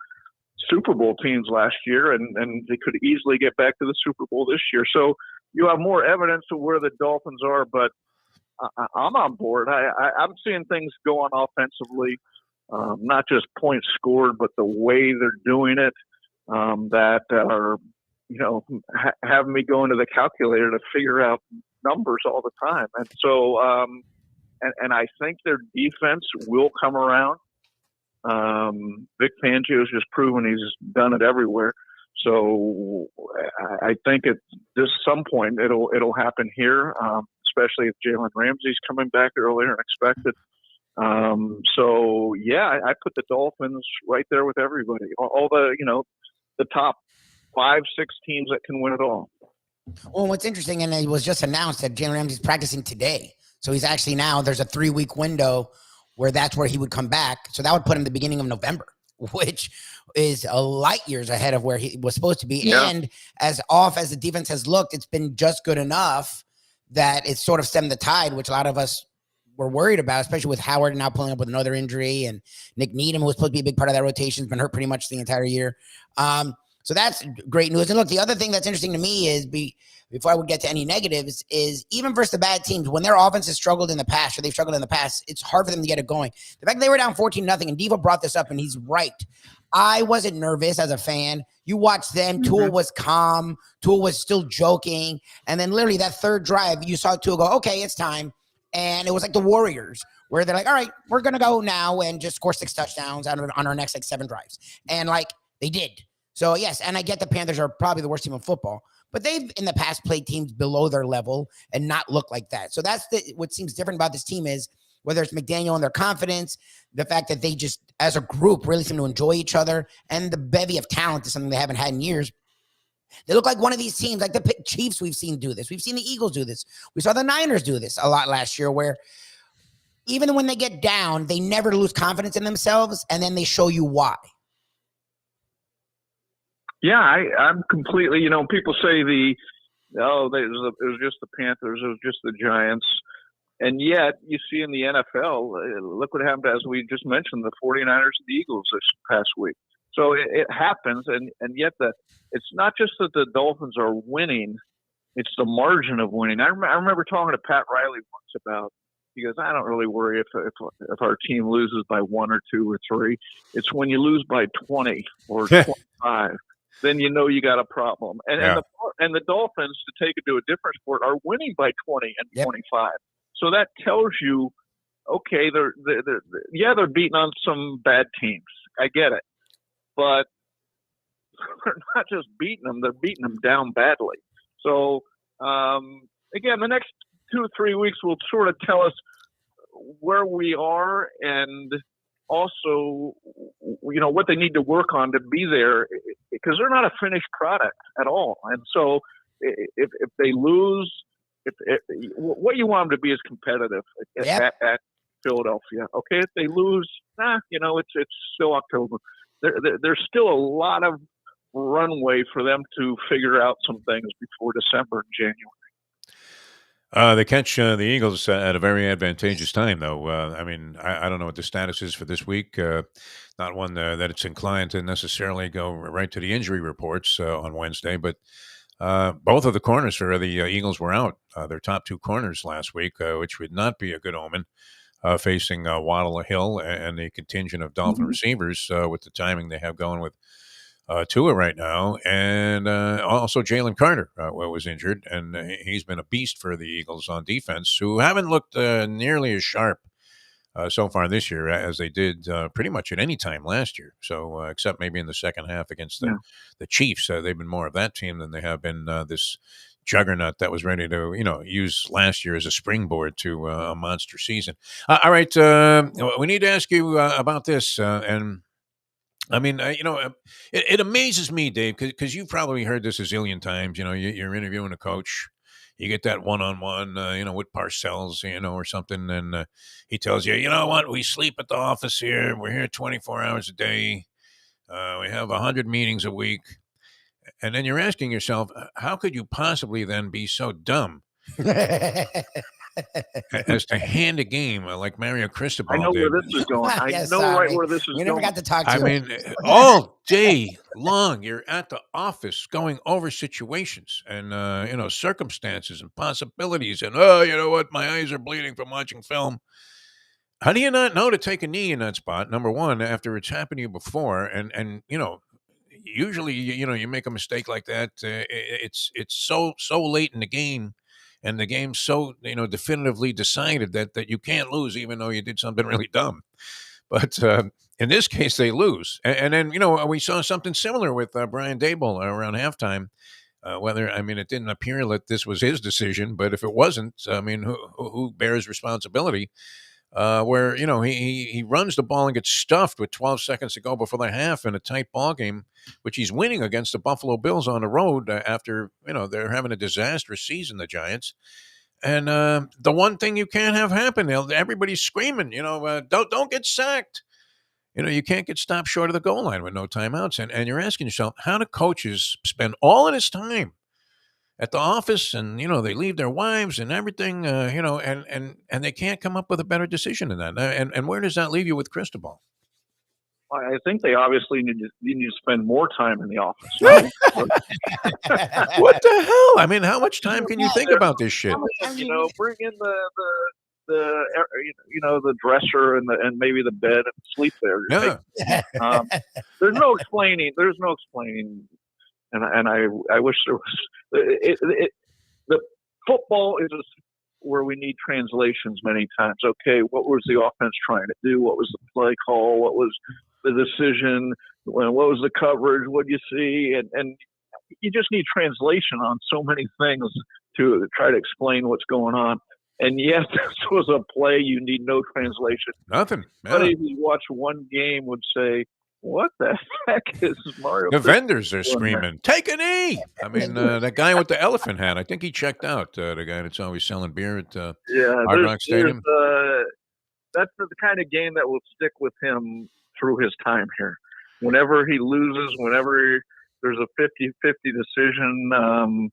Super Bowl teams last year, and they could easily get back to the Super Bowl this year. So you have more evidence of where the Dolphins are, but I'm on board. I'm seeing things go on offensively, not just points scored, but the way they're doing it, that are, having me go into the calculator to figure out numbers all the time. And so, and I think their defense will come around. Vic Fangio's just proven he's done it everywhere. So I think at some point it'll happen here, especially if Jalen Ramsey's coming back earlier than expected. So yeah, I put the Dolphins right there with everybody. All the top 5-6 teams that can win it all. Well, what's interesting, and it was just announced that Jalen Ramsey's practicing today. So he's actually there's a 3-week window where that's where he would come back. So that would put him the beginning of November, which is a light years ahead of where he was supposed to be. Yeah. And as off as the defense has looked, it's been just good enough that it's sort of stemmed the tide, which a lot of us were worried about, especially with Howard now pulling up with another injury, and Nick Needham, who was supposed to be a big part of that rotation, has been hurt pretty much the entire year. So that's great news. And look, the other thing that's interesting to me is before I would get to any negatives is even versus the bad teams, when their offense has struggled in the past, or they've struggled in the past, it's hard for them to get it going. The fact that they were down 14-0, and Defo brought this up, and he's right. I wasn't nervous as a fan. You watched them. Tua was calm. Tua was still joking. And then literally that third drive, you saw Tua go, okay, it's time. And it was like the Warriors, where they're like, all right, we're going to go now and just score 6 touchdowns on our next 7 drives. And they did. So, yes, and I get the Panthers are probably the worst team in football, but they've in the past played teams below their level and not look like that. So that's what seems different about this team is whether it's McDaniel and their confidence, the fact that they just, as a group, really seem to enjoy each other, and the bevy of talent is something they haven't had in years. They look like one of these teams, like the Chiefs we've seen do this. We've seen the Eagles do this. We saw the Niners do this a lot last year, where even when they get down, they never lose confidence in themselves, and then they show you why. Yeah, I'm completely, people say it was just the Panthers, it was just the Giants. And yet you see in the NFL, look what happened, as we just mentioned, the 49ers and the Eagles this past week. So it happens. And yet it's not just that the Dolphins are winning, it's the margin of winning. I remember talking to Pat Riley once about, he goes, I don't really worry if our team loses by 1 or 2 or 3. It's when you lose by 20 or 25. Then you know you got a problem. And the Dolphins, to take it to a different sport, are winning by 20 and 25. So that tells you, okay, they're beating on some bad teams. I get it. But they're not just beating them, they're beating them down badly. So, again, the next 2 or 3 weeks will sort of tell us where we are, and also, what they need to work on to be there, because they're not a finished product at all. And so if they lose, what you want them to be is competitive at Philadelphia. Okay, if they lose, it's still October. There's still a lot of runway for them to figure out some things before December and January. They catch the Eagles at a very advantageous time, though. I don't know what the status is for this week. Not one that it's inclined to necessarily go right to the injury reports on Wednesday, but both of the corners for the Eagles were out. Their top 2 corners last week, which would not be a good omen, facing Waddle Hill and the contingent of Dolphin receivers with the timing they have going with Tua right now, and also Jalen Carter was injured, and he's been a beast for the Eagles on defense, who haven't looked nearly as sharp so far this year as they did pretty much at any time last year. So except maybe in the second half against the Chiefs, they've been more of that team than they have been this juggernaut that was ready to use last year as a springboard to a monster season. All right, we need to ask you about this and. It amazes me, Dave, because you've probably heard this a zillion times. You're interviewing a coach, you get that one-on-one, with Parcells, or something, and he tells you, you know what, we sleep at the office here. We're here 24 hours a day. We have 100 meetings a week. And then you're asking yourself, how could you possibly then be so dumb as to hand a game like Mario Cristobal I know did? where this is going. I know right where this is going. We never got to talk to him. All day long, you're at the office going over situations and, circumstances and possibilities. And, you know what? My eyes are bleeding from watching film. How do you not know to take a knee in that spot, number one, after it's happened to you before? And usually, you make a mistake like that. It's so late in the game. And the game's so, definitively decided that you can't lose, even though you did something really dumb. But in this case, they lose. And then, we saw something similar with Brian Dable around halftime. It didn't appear that this was his decision, but if it wasn't, who bears responsibility? Where, he runs the ball and gets stuffed with 12 seconds to go before the half in a tight ball game, which he's winning against the Buffalo Bills on the road after, they're having a disastrous season, the Giants. And the one thing you can't have happen, everybody's screaming, don't get sacked. You can't get stopped short of the goal line with no timeouts. And you're asking yourself, how do coaches spend all of this time at the office and, they leave their wives and everything, and they can't come up with a better decision than that. And where does that leave you with Cristobal? I think they obviously need to spend more time in the office. What the hell? I mean, how much time can you think about this shit? Bring in the dresser and maybe the bed and sleep there. Yeah. There's no explaining. And I wish there was. The football is where we need translations many times. Okay, what was the offense trying to do? What was the play call? What was the decision? What was the coverage? What do you see? And you just need translation on so many things to try to explain what's going on. And yes, this was a play you need no translation. Nothing. But if you watch one game would say, what the heck is Mario? The vendors are screaming, take a knee. I mean, that guy with the elephant hat, I think he checked out, the guy that's always selling beer at Hard Rock Stadium. That's the kind of game that will stick with him through his time here. Whenever he loses, whenever there's a 50-50 decision,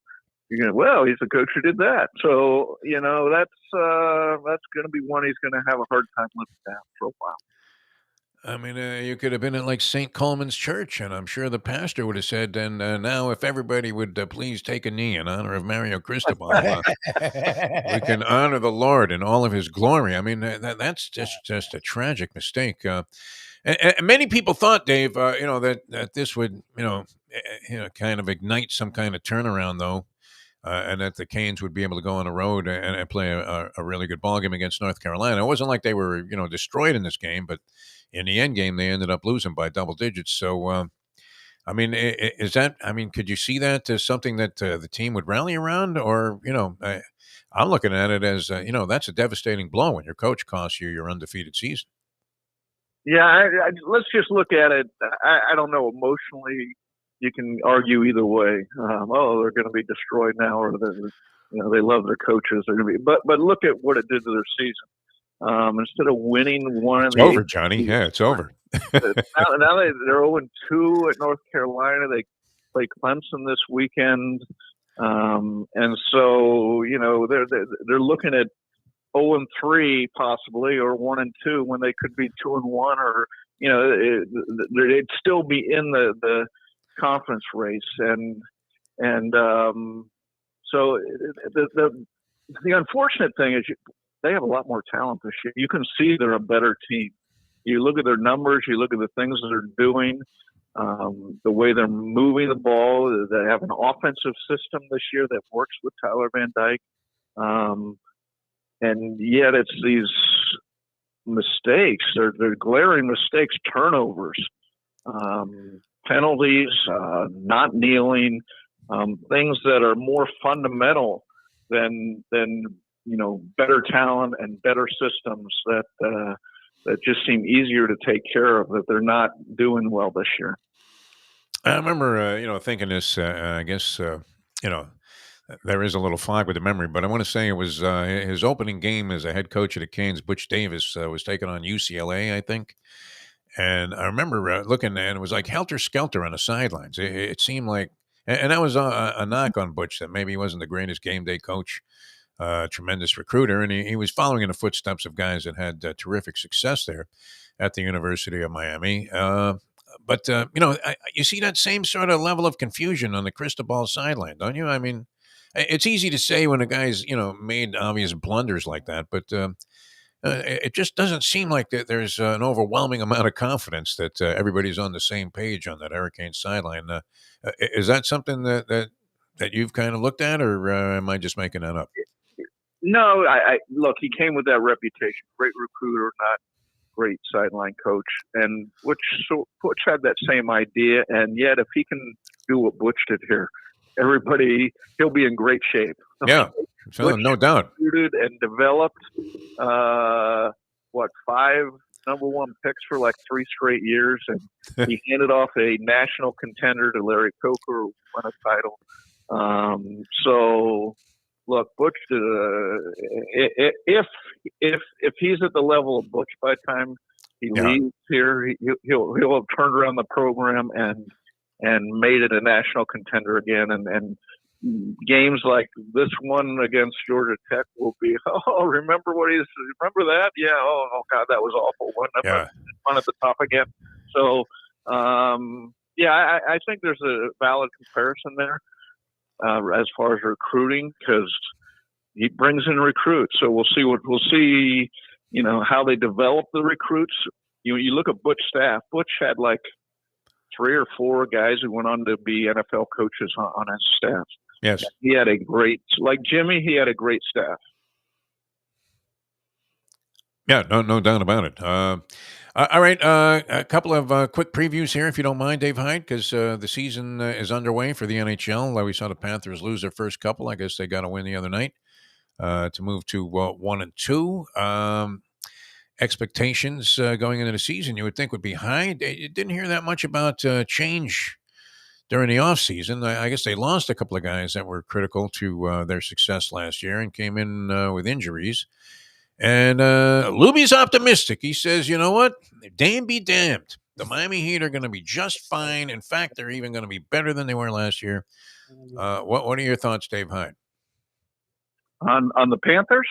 he's the coach who did that. So, that's going to be one he's going to have a hard time living down for a while. I mean, you could have been at like St. Coleman's Church, and I'm sure the pastor would have said, and now if everybody would please take a knee in honor of Mario Cristobal, we can honor the Lord in all of his glory. I mean, that's just a tragic mistake. And many people thought, Dave, that this would, kind of ignite some kind of turnaround, though. And that the Canes would be able to go on the road and play a really good ball game against North Carolina. It wasn't like they were, destroyed in this game, but in the end game, they ended up losing by double digits. So, could you see that as something that the team would rally around? Or, I'm looking at it as, that's a devastating blow when your coach costs you your undefeated season. Yeah, let's just look at it. I don't know, emotionally. You can argue either way. They're going to be destroyed now, or they love their coaches. They're going to be, but look at what it did to their season. Instead of winning one, it's over, Johnny. Yeah, it's over. now they're 0-2 at North Carolina. They play Clemson this weekend, and so they're looking at 0-3 possibly, or 1-2 when they could be 2-1, or they'd still be in the conference race, and so the unfortunate thing is they have a lot more talent this year. You can see they're a better team. You look at their numbers, you look at the things that they're doing, the way they're moving the ball. They have an offensive system this year that works with Tyler Van Dyke, and yet it's these mistakes. They're glaring mistakes, turnovers. Penalties, not kneeling, things that are more fundamental than better talent and better systems that just seem easier to take care of, that they're not doing well this year. I remember, thinking this. I guess there is a little fog with the memory, but I want to say it was his opening game as a head coach of the Canes. Butch Davis was taking on UCLA, I think. And I remember looking, and it was like helter-skelter on the sidelines. It seemed like, and that was a knock on Butch, that maybe he wasn't the greatest game day coach, tremendous recruiter, and he was following in the footsteps of guys that had terrific success there at the University of Miami. But you see that same sort of level of confusion on the Cristobal sideline, don't you? I mean, it's easy to say when a guy's, made obvious blunders like that, but it just doesn't seem like that there's an overwhelming amount of confidence that everybody's on the same page on that Hurricane sideline. Is that something that you've kind of looked at, or am I just making that up? No, I look, he came with that reputation, great recruiter, not great sideline coach, and Butch had that same idea. And yet, if he can do what Butch did here, he'll be in great shape. Yeah, so, no doubt. Recruited and developed, 5 number 1 picks for like 3 straight years, and he handed off a national contender to Larry Coker, who won a title. So, look, Butch did if he's at the level of Butch by the time he leaves here, he'll have turned around the program and made it a national contender again, and games like this one against Georgia Tech will be, remember that? Yeah. Oh God, that was awful. Fun at the top again. So, I think there's a valid comparison there as far as recruiting, because he brings in recruits. So we'll see, how they develop the recruits. You look at Butch's staff. Butch had like 3 or 4 guys who went on to be NFL coaches on his staff. Yes. He had like Jimmy, he had a great staff. Yeah, no doubt about it. All right, a couple of quick previews here, if you don't mind, Dave Hyde, because the season is underway for the NHL. We saw the Panthers lose their first couple. I guess they got a win the other night to move to 1-2. Expectations going into the season, you would think, would be high. You didn't hear that much about change during the offseason. I guess they lost a couple of guys that were critical to their success last year and came in with injuries. And Lubie's optimistic. He says, you know what? Damn be damned. The Miami Heat are going to be just fine. In fact, they're even going to be better than they were last year. What are your thoughts, Dave Hyde? On the Panthers?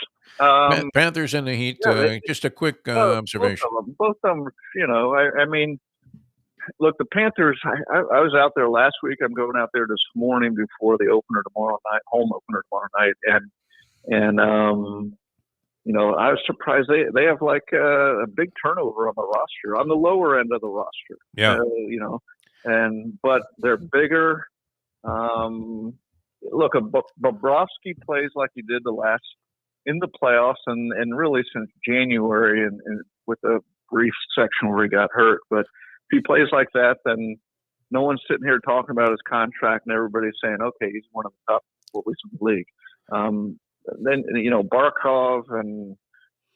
Panthers and the Heat. Just a quick observation. Both of them, I mean, look, the Panthers, I was out there last week. I'm going out there this morning before the opener tomorrow night, home opener tomorrow night. And I was surprised they have like a big turnover on the roster, on the lower end of the roster. Yeah. But they're bigger. Look, Bobrovsky plays like he did in the playoffs and really since January and with a brief section where he got hurt. But if he plays like that, then no one's sitting here talking about his contract and everybody's saying, okay, he's one of the top goalies in the league. Then, Barkov and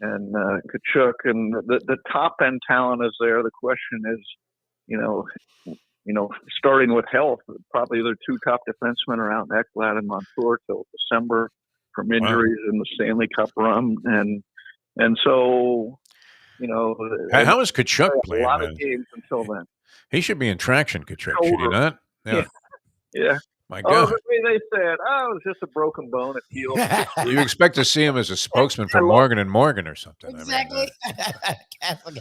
Kachuk and the top end talent is there. The question is, starting with health, probably their 2 top defensemen are out, Ekblad and Montour, till December from injuries in the Stanley Cup run. And so, how is Kachuk playing? A lot of games until then. He should be in traction, Kachuk, should he not? Yeah. My God. They said, it was just a broken bone at heel. You expect to see him as a spokesman for Morgan & Morgan or something. Exactly.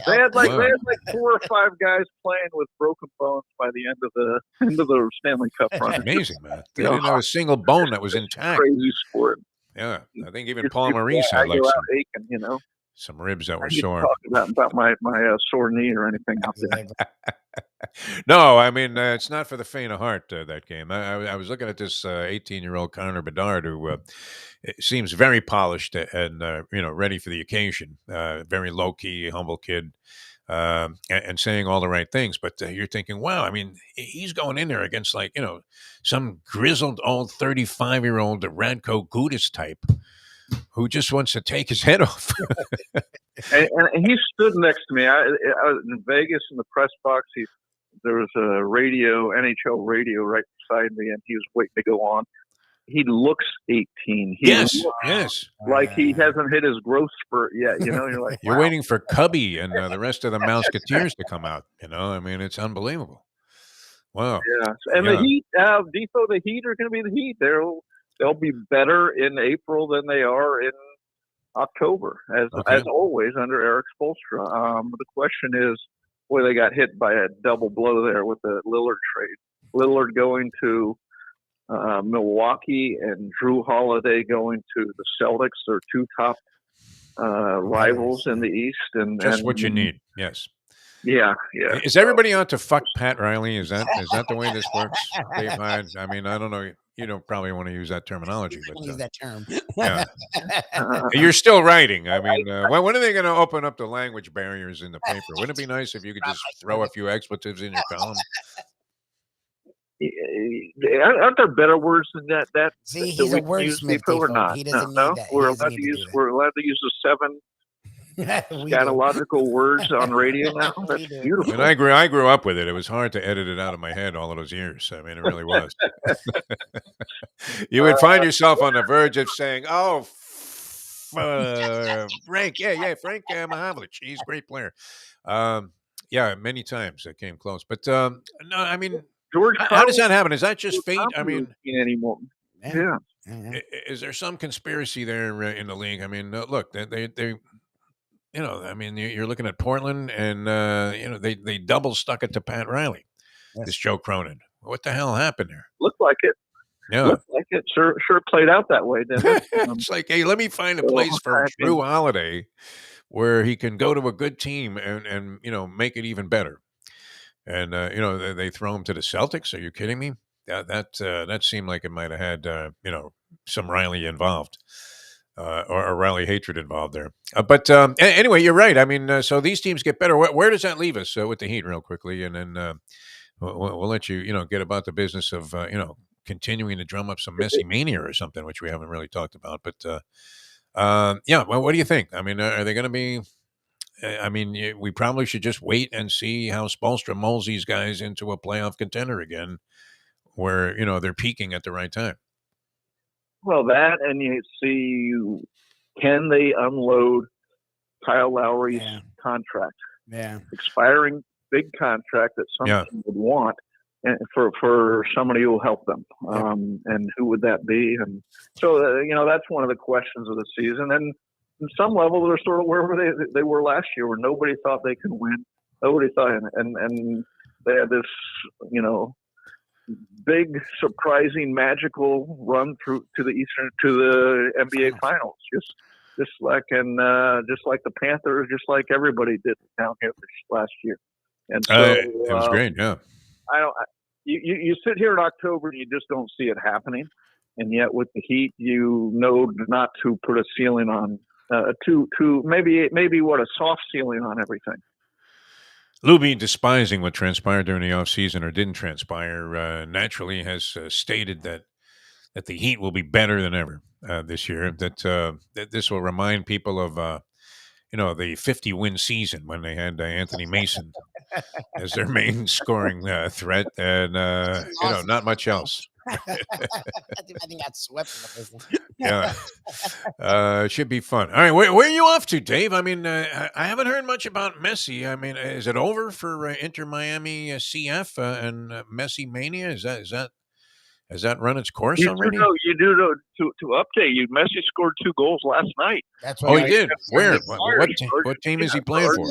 They had like 4 or 5 guys playing with broken bones by the end of the Stanley Cup run. That's amazing, man. They didn't have a single bone that was intact. Crazy sport. Yeah, I think even Paul Maurice had like some ribs that were sore. About my sore knee or anything out there. No, I mean, it's not for the faint of heart, that game. I was looking at this 18-year-old Connor Bedard who seems very polished and ready for the occasion. Very low-key, humble kid, and saying all the right things. But you're thinking, wow, I mean, he's going in there against some grizzled old 35-year-old Radko Gudas type who just wants to take his head off. and he stood next to me. I was in Vegas in the press box. There was a NHL radio right beside me, and he was waiting to go on. He looks 18. Yes. Like he hasn't hit his growth spurt yet. You're like, you're waiting for Cubby and the rest of the Mouseketeers to come out. I mean, it's unbelievable. Wow. Yeah. And the Heat, Defo, the Heat are going to be the Heat. They'll be better in April than they are in October, as always under Eric Spoelstra. The question is, they got hit by a double blow there with the Lillard trade. Lillard going to Milwaukee and Drew Holiday going to the Celtics. They're 2 top rivals in the East. And what you need. Yes. Yeah. Is everybody out to fuck Pat Riley? Is that the way this works, Dave Hyde? I mean, I don't know. you don't probably want to use that terminology, I but don't use that term. yeah. You're still writing. I mean, when are they going to open up the language barriers in the paper? Wouldn't it be nice if you could just throw a few expletives in your column? Aren't there better words than that? See, that he's a we can use, wordsmith, Defo, or Defo. not? He doesn't No, need that. we're He doesn't allowed need to to use. do that. We're allowed to use the 7 We do. scatological words on radio now. We That's do. beautiful. And I grew up with it. It was hard to edit it out of my head all of those years. I mean, it really was. You would find yourself on the verge of saying, "Oh, Frank, Frank Mahavlich, he's a great player." Yeah, many times it came close, but no, I mean, George how does Carlin that happen? Is that just fate? not I mean, anymore. Yeah. is there some conspiracy there in the league? I mean, look, they I mean, you're looking at Portland, and they double stuck it to Pat Riley, this Joe Cronin. What the hell happened there? Looked like it. Yeah, Looked like it. Sure played out that way, didn't it? it's like, hey, let me find a place for Drew Holiday where he can go to a good team and make it even better. And they throw him to the Celtics. Are you kidding me? That seemed like it might have had some Riley involved. Or Riley hatred involved there. But anyway, you're right. I mean, so these teams get better. Where does that leave us with the Heat real quickly? And then we'll let you, get about the business of, continuing to drum up some Messi mania or something, which we haven't really talked about. But, yeah, well, what do you think? I mean, are they going to be I mean, we probably should just wait and see how Spoelstra molds these guys into a playoff contender again, where, they're peaking at the right time. Well, that, and you see, can they unload Kyle Lowry's contract? Yeah. Expiring big contract that some team would want, and for somebody who will help them. And who would that be? And so, that's one of the questions of the season. And on some level, they're sort of where they were last year, where nobody thought they could win. Nobody thought, and they had this, big, surprising, magical run through to the NBA Finals, just like the Panthers, just like everybody did down here last year. And so it was great, yeah. You sit here in October and you just don't see it happening, and yet with the Heat, not to put a ceiling on, to maybe a soft ceiling on everything. Lubie, despising what transpired during the offseason or didn't transpire, naturally has stated that the Heat will be better than ever this year. That this will remind people of the 50-win season when they had Anthony Mason as their main scoring threat, and not much else. I think got swept in the first one. Yeah. It should be fun. All right, where are you off to, Dave? I mean, I haven't heard much about Messi. I mean, is it over for Inter Miami CF and Messi Mania? Has that run its course already? You do know, to update you, Messi scored 2 goals last night. That's what he did. Where? What team is he playing for?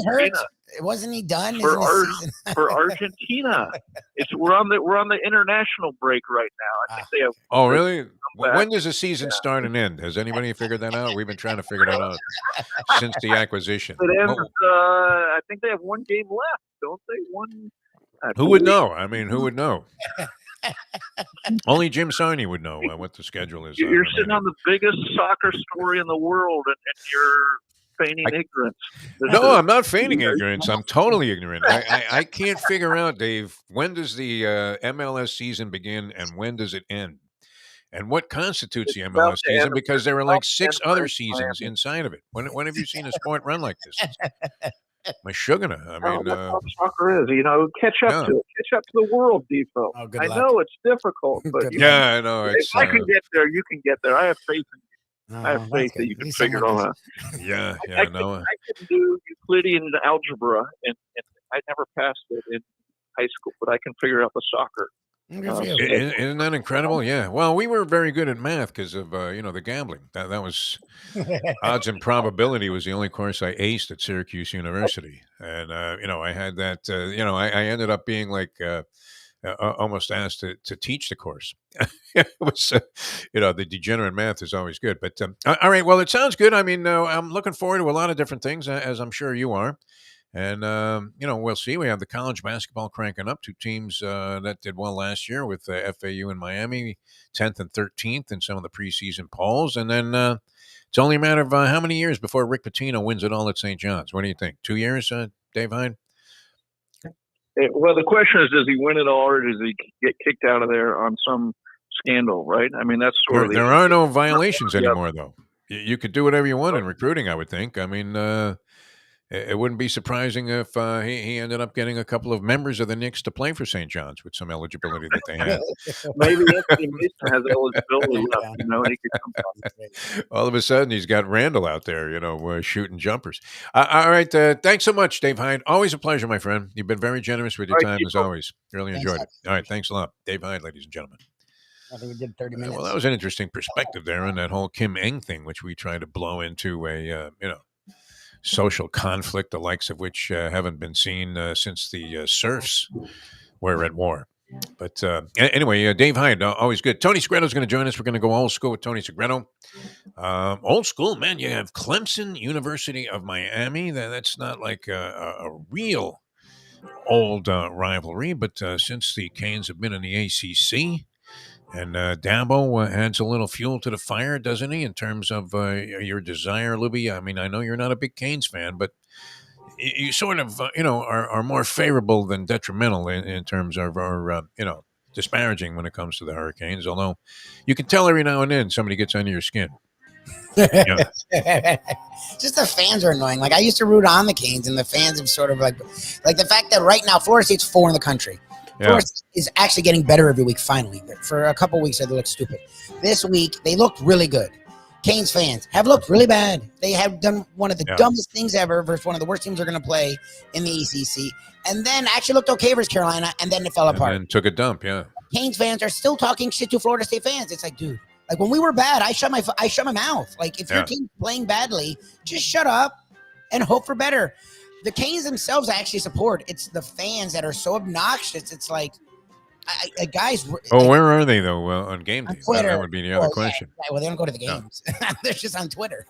Wasn't he done? For Argentina? We're on the international break right now. I think they have. Oh, really? When does the season start and end? Has anybody figured that out? We've been trying to figure that out since the acquisition. It ends, I think they have 1 game left, don't they? Who would know? I mean, who would know? Only Jim Sarney would know what the schedule is. You're sitting on the biggest soccer story in the world, and you're feigning ignorance. No, I'm not feigning ignorance. I'm totally ignorant. I can't figure out, Dave, when does the MLS season begin and when does it end? And what constitutes the MLS season? Because there are like 6 other seasons inside of it. When have you seen a sport run like this? My sugana. I mean, that's what soccer is. Catch up to it. Catch up to the world, Defo. I know it's difficult, but I know. If I can get there, you can get there. I have faith in you. I have faith that you can figure it all out. Yeah, I can do Euclidean algebra, and I never passed it in high school, but I can figure out the soccer. Isn't that incredible? Yeah. Well, we were very good at math because of the gambling. That was odds and probability was the only course I aced at Syracuse University, and I had that. I ended up being like almost asked to teach the course. It was the degenerate math is always good. But all right, well, it sounds good. I mean, I'm looking forward to a lot of different things, as I'm sure you are. And, we'll see. We have the college basketball cranking up. Two teams that did well last year with FAU and Miami, 10th and 13th in some of the preseason polls. And then it's only a matter of how many years before Rick Pitino wins it all at St. John's. What do you think? 2 years, Dave Hyde? Well, the question is, does he win it all, or does he get kicked out of there on some scandal, right? I mean, that's sort of There are no violations anymore, though. You could do whatever you want in recruiting, I would think. I mean, it wouldn't be surprising if he ended up getting a couple of members of the Knicks to play for St. John's with some eligibility that they had. Maybe Anthony Mason has eligibility left. He could come down. All of a sudden, he's got Randall out there, shooting jumpers. All right. Thanks so much, Dave Hyde. Always a pleasure, my friend. You've been very generous with your time, as always. Really enjoyed it. All right. Thanks a lot. Dave Hyde, ladies and gentlemen. I think we did 30 minutes. Well, that was an interesting perspective there on that whole Kim Eng thing, which we try to blow into a, social conflict, the likes of which haven't been seen since the serfs were at war. But anyway, Dave Hyde, always good. Tony Segreto is going to join us. We're going to go old school with Tony Segreto. Old school, man. You have Clemson, University of Miami. That's not like a real old rivalry, but since the Canes have been in the ACC, and Dabo adds a little fuel to the fire, doesn't he, in terms of your desire, Lubie? I mean, I know you're not a big Canes fan, but you sort of, are more favorable than detrimental in terms of our, disparaging when it comes to the Hurricanes, although you can tell every now and then somebody gets under your skin. Just the fans are annoying. Like, I used to root on the Canes, and the fans have sort of like the fact that right now Florida State's 4 in the country. Florida is actually getting better every week, finally. For a couple weeks, they looked stupid. This week, they looked really good. Canes fans have looked really bad. They have done one of the dumbest things ever versus one of the worst teams they're going to play in the ACC. And then actually looked okay versus Carolina, and then it fell apart. And took a dump, Canes fans are still talking shit to Florida State fans. It's like, dude, like when we were bad, I shut my mouth. Like, if your team's playing badly, just shut up and hope for better. The Canes themselves I actually support. It's the fans that are so obnoxious. It's like, guys. Where are they, though, on game day? That would be the other question. Well, they don't go to the games. They're just on Twitter.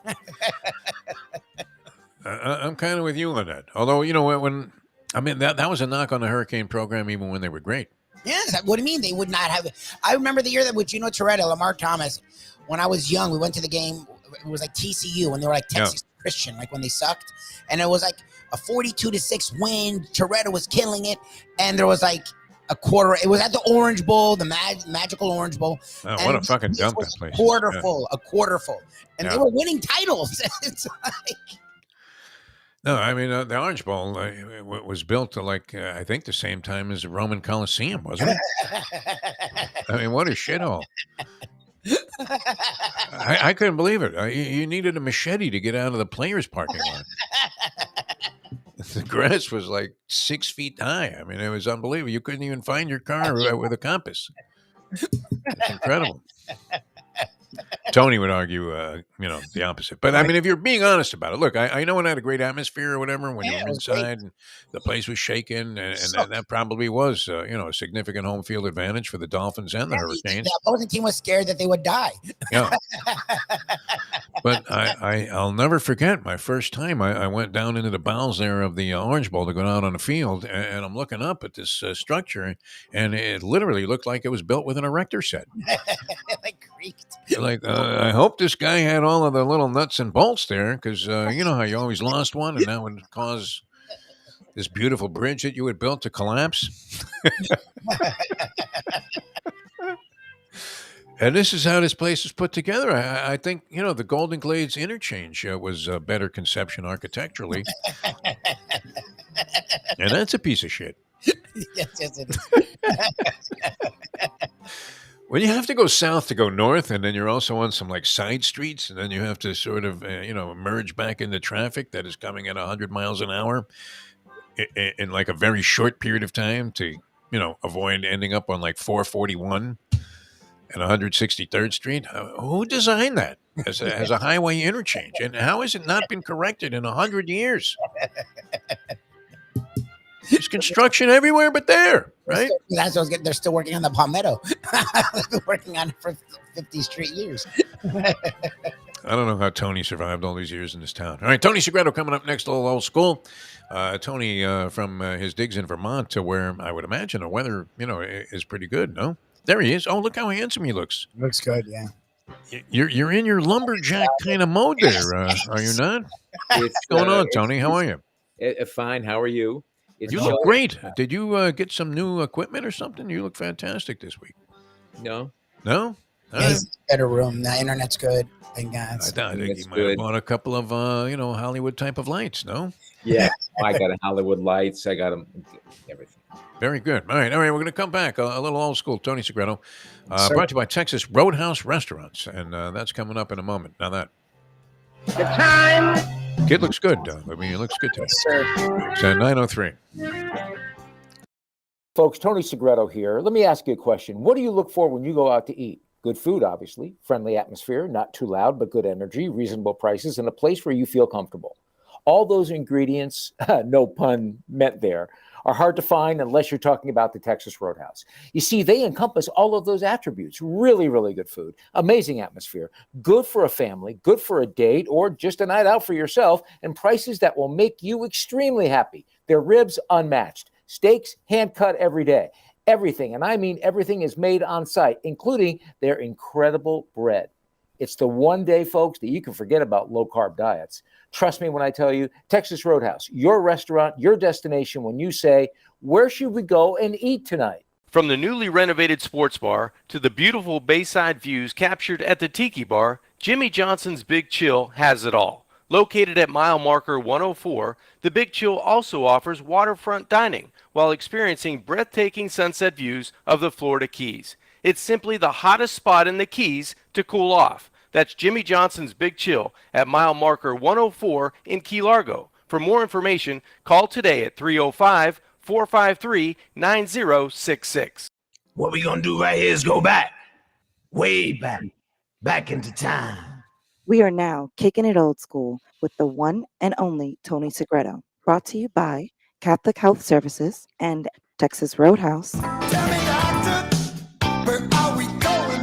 I'm kind of with you on that. Although, that was a knock on the Hurricane program even when they were great. Yes. What do you mean they would not have it? I remember the year that with Gino Toretta, Lamar Thomas, when I was young, we went to the game. It was like TCU, and they were like Texas Christian, like when they sucked. And it was like a 42-6 win. Toretta was killing it. And there was like a quarter. It was at the Orange Bowl, the magical Orange Bowl. Oh, what a fucking dump this place. A quarter full. And they were winning titles. It's like... No, I mean, the Orange Bowl was built to I think the same time as the Roman Coliseum, wasn't it? I mean, what a shithole. I couldn't believe it. You needed a machete to get out of the players' parking lot. The grass was like 6 feet high. I mean, it was unbelievable. You couldn't even find your car with a compass. It's incredible. Tony would argue, the opposite. But I mean, if you're being honest about it, look, I know it had a great atmosphere or whatever when you were inside and the place was shaking, and that probably was, a significant home field advantage for the Dolphins and the Hurricanes. The opposing team was scared that they would die. Yeah. But I'll never forget my first time. I went down into the bowels there of the Orange Bowl to go out on the field, and I'm looking up at this structure, and it literally looked like it was built with an erector set. Like creaked. Like, I hope this guy had all of the little nuts and bolts there, because you know how you always lost one, and that would cause this beautiful bridge that you had built to collapse. And this is how this place is put together. I think, the Golden Glades interchange was a better conception architecturally. And that's a piece of shit. Yes, it is. When you have to go south to go north, and then you're also on some side streets, and then you have to sort of, merge back into traffic that is coming at 100 miles an hour in a very short period of time to, avoid ending up on 441 and 163rd Street. Who designed that as a highway interchange? And how has it not been corrected in 100 years? There's construction everywhere but there, right? That's what I was getting. They're still working on the Palmetto. They've been working on it for 50 straight years. I don't know how Tony survived all these years in this town. All right, Tony Segreto coming up next, a little old school. Tony from his digs in Vermont, to where I would imagine the weather, is pretty good. No, there he is. Oh, look how handsome he looks. Looks good, yeah. You're in your lumberjack kind of mode there, are you not? What's going on, Tony? How are you? Fine. How are you? You look great. Did you get some new equipment or something? You look fantastic this week. No. No? It's a better room. The internet's good. Thank God. I think you might have bought a couple of, Hollywood type of lights, no? Yeah. I got Hollywood lights. I got them, everything. Very good. All right. We're going to come back. A little old school. Tony Segreto. Brought to you by Texas Roadhouse Restaurants. And that's coming up in a moment. Now that. The time. Kid looks good. I mean, he looks good today. It's at 9:03. Folks, Tony Segreto here. Let me ask you a question. What do you look for when you go out to eat? Good food, obviously. Friendly atmosphere, not too loud, but good energy, reasonable prices, and a place where you feel comfortable. All those ingredients, no pun meant there, are hard to find unless you're talking about the Texas Roadhouse. You see, they encompass all of those attributes. Really, really good food, amazing atmosphere, good for a family, good for a date, or just a night out for yourself, and prices that will make you extremely happy. Their ribs, unmatched. Steaks, hand-cut every day. Everything, and I mean everything, is made on site, including their incredible bread. It's the one day, folks, that you can forget about low-carb diets. Trust me when I tell you, Texas Roadhouse, your restaurant, your destination when you say, where should we go and eat tonight? From the newly renovated sports bar to the beautiful bayside views captured at the Tiki Bar, Jimmy Johnson's Big Chill has it all. Located at mile marker 104, the Big Chill also offers waterfront dining while experiencing breathtaking sunset views of the Florida Keys. It's simply the hottest spot in the Keys to cool off. That's Jimmy Johnson's Big Chill at mile marker 104 in Key Largo. For more information, call today at 305-453-9066. What we gonna do right here is go back, way back into time. We are now kicking it old school with the one and only Tony Segreto, brought to you by Catholic Health Services and Texas Roadhouse.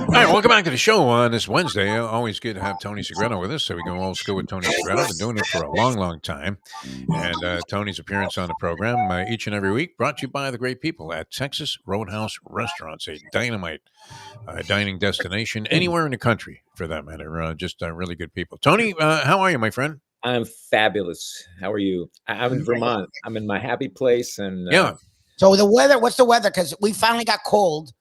All right, welcome back to the show on this Wednesday. Always good to have Tony Segreto with us. So we go old school with Tony Segreto. Been doing it for a long, long time. And Tony's appearance on the program each and every week brought to you by the great people at Texas Roadhouse Restaurants, a dynamite dining destination anywhere in the country for that matter. Just really good people. Tony, how are you, my friend? I'm fabulous. How are you? I'm in Vermont. I'm in my happy place. And yeah. So the weather, what's the weather? Because we finally got cold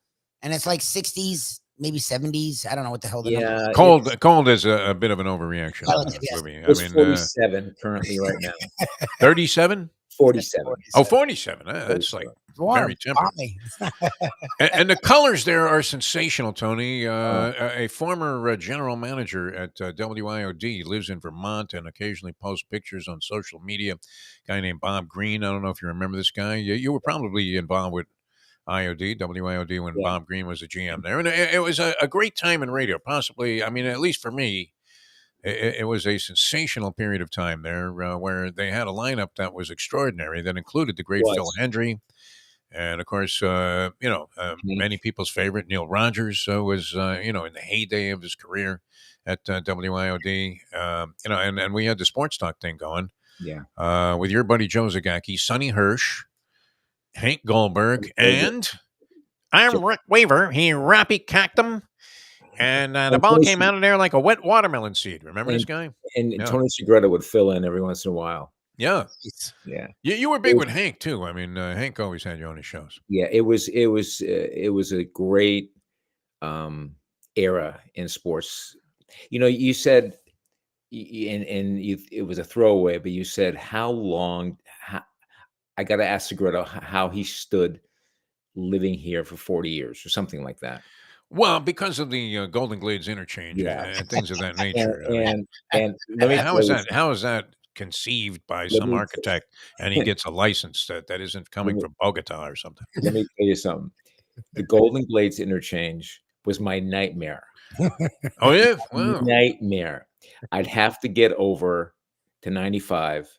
and it's like 60s. Maybe 70s. I don't know what the hell the number is. Cold is a bit of an overreaction. It's 47 currently right now. 37? 47. Oh, 47. That's like very temperate. And the colors there are sensational, Tony. A former general manager at WIOD lives in Vermont and occasionally posts pictures on social media. A guy named Bob Green. I don't know if you remember this guy. You were probably involved with WIOD, when Bob Green was the GM there. And it was a great time in radio, possibly. I mean, at least for me, it was a sensational period of time there where they had a lineup that was extraordinary that included the great Phil Hendry. And, of course, many people's favorite, Neil Rogers, was, in the heyday of his career at WIOD. And we had the sports talk thing going. Yeah. With your buddy Joe Zagacki, Sonny Hirsch, Hank Goldberg, and I'm Rick Weaver. He rappy-cocked him, and the ball came out of there like a wet watermelon seed. Remember this guy? And Tony Segreto would fill in every once in a while. Yeah. Yeah. You were big with Hank, too. I mean, Hank always had you on his shows. Yeah, it was a great era in sports. You said, it was a throwaway, but you said how long I got to ask Segreto how he stood living here for 40 years or something like that. Well, because of the Golden Glades interchange and things of that nature. And let me how is that conceived by some architect and he gets a license that isn't coming from Bogota or something? Let me tell you something. The Golden Glades interchange was my nightmare. Oh, yeah? Wow. Nightmare. I'd have to get over to 95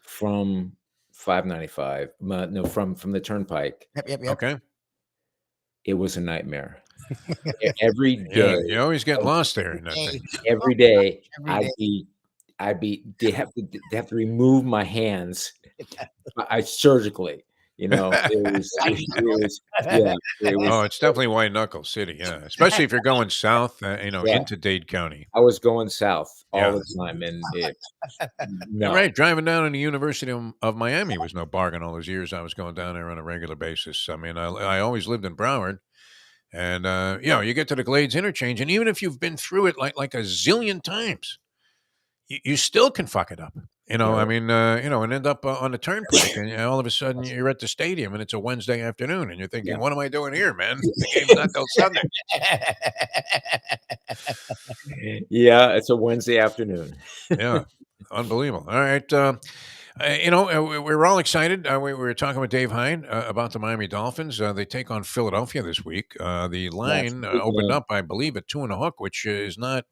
from 595. No, from the turnpike. Yep. Okay. It was a nightmare. Every Yeah, day, you always get lost there in that Hey, thing. every day, every I'd be. They have to remove my hands, surgically. Yeah, it was. Oh, it's definitely white knuckle city. Yeah, especially if you're going south, Yeah, into Dade County. I was going south all Yeah. the time, and You're no, right. Driving down to the University of Miami was no bargain all those years. I was going down there on a regular basis. I mean, I always lived in Broward, and you get to the Glades interchange, and even if you've been through it like a zillion times, you still can fuck it up. Yeah, I mean, and end up on the turnpike, and all of a sudden you're at the stadium, and it's a Wednesday afternoon, and you're thinking, yeah. "What am I doing here, man? The game's not till Sunday." Yeah, it's a Wednesday afternoon. Yeah, unbelievable. All right, we're all excited. We were talking with Dave Hyde about the Miami Dolphins. They take on Philadelphia this week. The Yes, line big opened game. up, I believe, at 2.5, which is not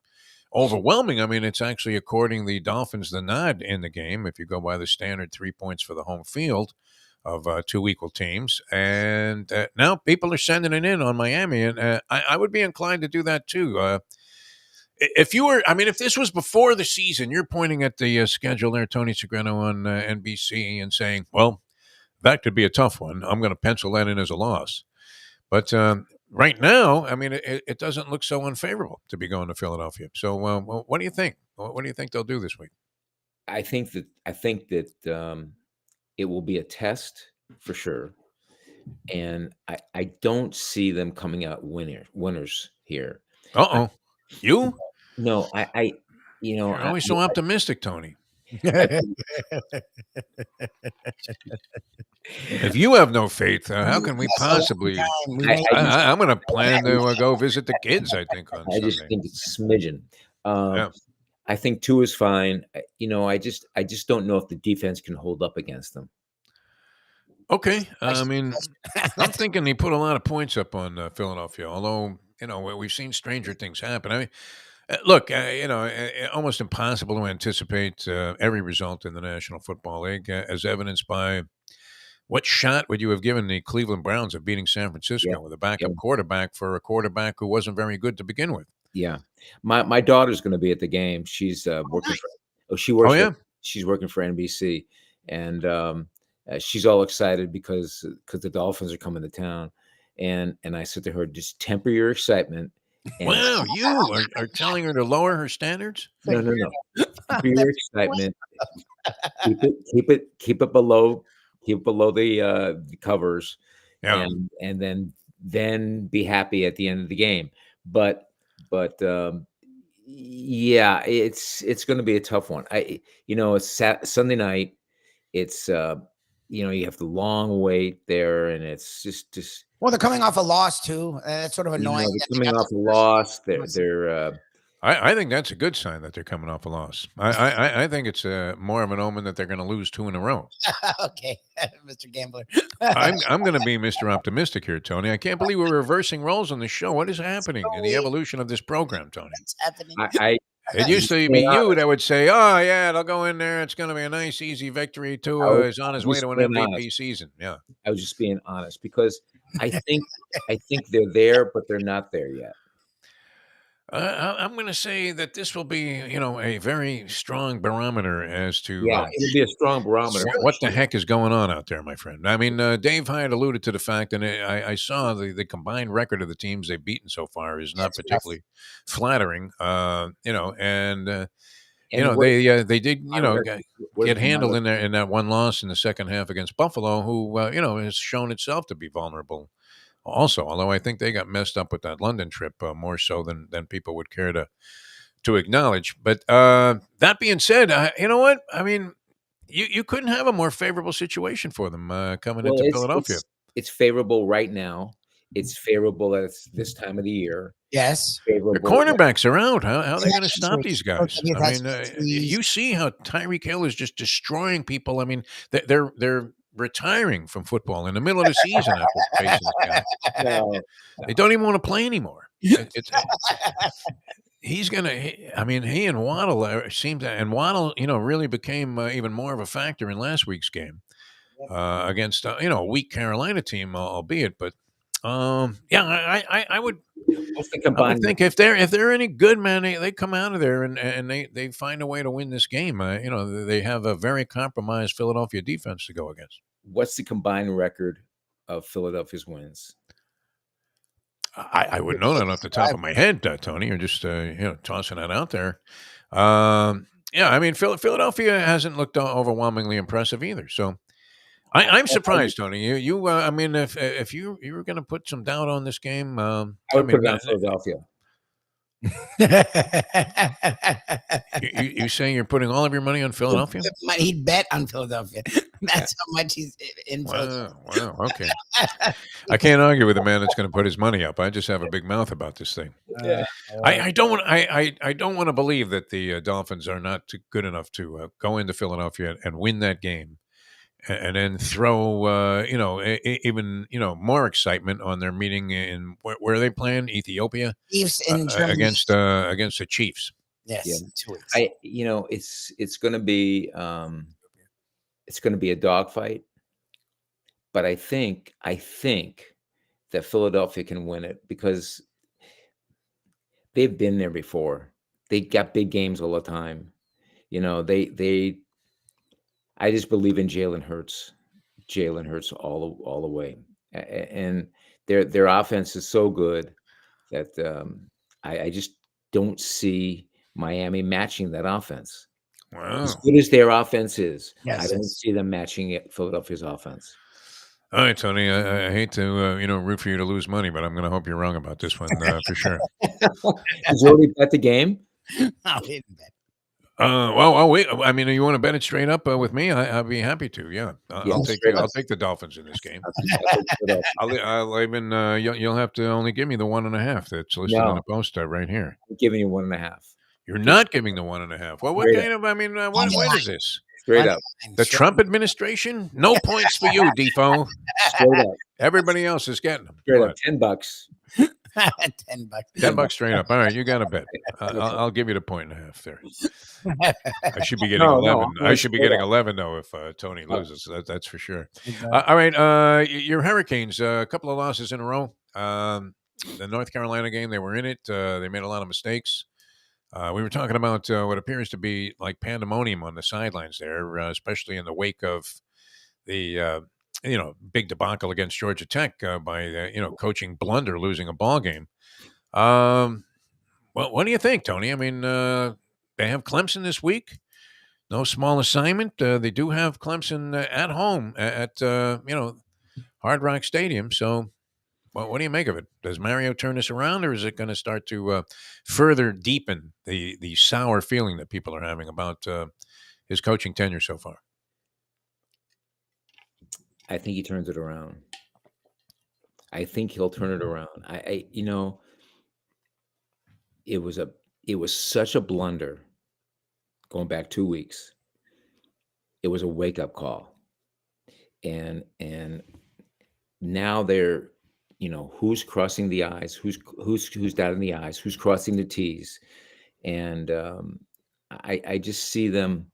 overwhelming. I mean, it's actually according the Dolphins the nod in the game if you go by the standard 3 points for the home field of two equal teams. And now people are sending it in on Miami, and I would be inclined to do that too. If you were, I mean, if this was before the season, you're pointing at the schedule there, Tony Segreto on NBC, and saying, well, that could be a tough one. I'm going to pencil that in as a loss. But right now, I mean, it doesn't look so unfavorable to be going to Philadelphia. So, what do you think? What do you think they'll do this week? I think that it will be a test for sure, and I don't see them coming out winners here. Uh-oh. You? No, You're always so optimistic, Tony. If you have no faith, how can we possibly? I'm going to plan to go visit the kids, I think, on I just Sunday. think it's a smidgen. Yeah. I think 2 is fine. I just don't know if the defense can hold up against them. Okay. I mean, I'm thinking he put a lot of points up on Philadelphia, although, we've seen stranger things happen. I mean, look, almost impossible to anticipate every result in the National Football League, as evidenced by what shot would you have given the Cleveland Browns of beating San Francisco with a backup quarterback for a quarterback who wasn't very good to begin with? Yeah, my daughter's going to be at the game. She's working for. She Oh, works. yeah? She's working for NBC, and she's all excited because the Dolphins are coming to town. And I said to her, just temper your excitement. And Wow, you are telling her to lower her standards? no. Temper your excitement. Keep it below the covers, Yeah. and then be happy at the end of the game. But yeah, it's going to be a tough one. It's Sunday night. It's you have the long wait there, and it's just. Well, they're coming off a loss too. That's sort of annoying. They're coming off a loss. They're I think that's a good sign that they're coming off a loss. I think it's more of an omen that they're going to lose 2 in a row. Okay, Mr. Gambler. I'm going to be Mr. Optimistic here, Tony. I can't believe we're reversing roles on the show. What is happening in the evolution of this program, Tony? What's happening? It used to be you that would say, "Oh yeah, they'll go in there. It's going to be a nice, easy victory. Tua is on his way to an MVP season." Yeah, I was just being honest because I think they're there, but they're not there yet. I'm going to say that this will be, a very strong barometer as to it'll be a strong barometer. What the heck is going on out there, my friend? I mean, Dave Hyde alluded to the fact, and I saw the combined record of the teams they've beaten so far is not particularly flattering. They did, get handled in that one loss in the second half against Buffalo, who has shown itself to be vulnerable. Also, although I think they got messed up with that London trip more so than people would care to acknowledge. But that being said, you know what? I mean, you couldn't have a more favorable situation for them coming into Philadelphia. It's favorable right now. It's favorable at this time of the year. Yes. Their cornerbacks are out. How are they going to stop these guys? I mean, you see how Tyreek Hill is just destroying people. I mean, they're retiring from football in the middle of the season after facing this guy. No. They don't even want to play anymore. He's going to. I mean, he and Waddle and Waddle, really became even more of a factor in last week's game against a weak Carolina team, albeit. But I What's the I would combined? think if they're any good, man, they come out of there and they find a way to win this game. They have a very compromised Philadelphia defense to go against. What's the combined record of Philadelphia's wins? I would know that off the top of my head, Tony. You're just tossing that out there. Yeah, I mean Philadelphia hasn't looked overwhelmingly impressive either. So I'm surprised, Tony. I mean, if you were going to put some doubt on this game, I would put it on Philadelphia. You saying you're putting all of your money on Philadelphia? He'd bet on Philadelphia. That's how much he's in Philadelphia. Wow. Okay. I can't argue with a man that's going to put his money up. I just have a big mouth about this thing. I don't want to believe that the Dolphins are not good enough to go into Philadelphia and win that game, and then throw even more excitement on their meeting in where are they playing? Ethiopia, Chiefs in Germany. against the Chiefs. Yes, Yeah. 2 weeks. It's going to be a dogfight, but I think that Philadelphia can win it because they've been there before. They got big games all the time. I just believe in Jalen Hurts all the way, and their offense is so good that I just don't see Miami matching that offense. Wow. As good as their offense is, Yes, I don't yes. see them matching Philadelphia's offense. All right, Tony. I hate to root for you to lose money, but I'm going to hope you're wrong about this one for sure. Did you already bet the game? No, he didn't bet. Wait. I mean, you want to bet it straight up with me? I'd be happy to. Yeah, I'll take the Dolphins in this game. I'll even you'll have to only give me the 1.5 that's listed on the poster right here. I'm giving you 1.5. You're not giving the 1.5. Well, what Straight kind of? I mean, what is this? Straight up. The Trump administration? No points for you, Defo. Straight up. Everybody else is getting them. Straight What? up. $10. $10. $10 straight up. All right, you got a bet. I'll give you the 1.5 there. I should be getting 11. I should be getting 11 though if Tony loses. That's for sure. All right, your Hurricanes. A couple of losses in a row. The North Carolina game, they were in it. They made a lot of mistakes. We were talking about what appears to be like pandemonium on the sidelines there, especially in the wake of the big debacle against Georgia Tech by coaching blunder, losing a ball game. Well, what do you think, Tony? I mean, they have Clemson this week. No small assignment. They do have Clemson at home at Hard Rock Stadium. So, what do you make of it? Does Mario turn this around, or is it going to start to further deepen the sour feeling that people are having about his coaching tenure so far? I think he turns it around. I think he'll turn it around. It was such a blunder going back 2 weeks. It was a wake-up call. And now they're, who's crossing the I's, who's dotting the I's, who's crossing the T's. And I just see them,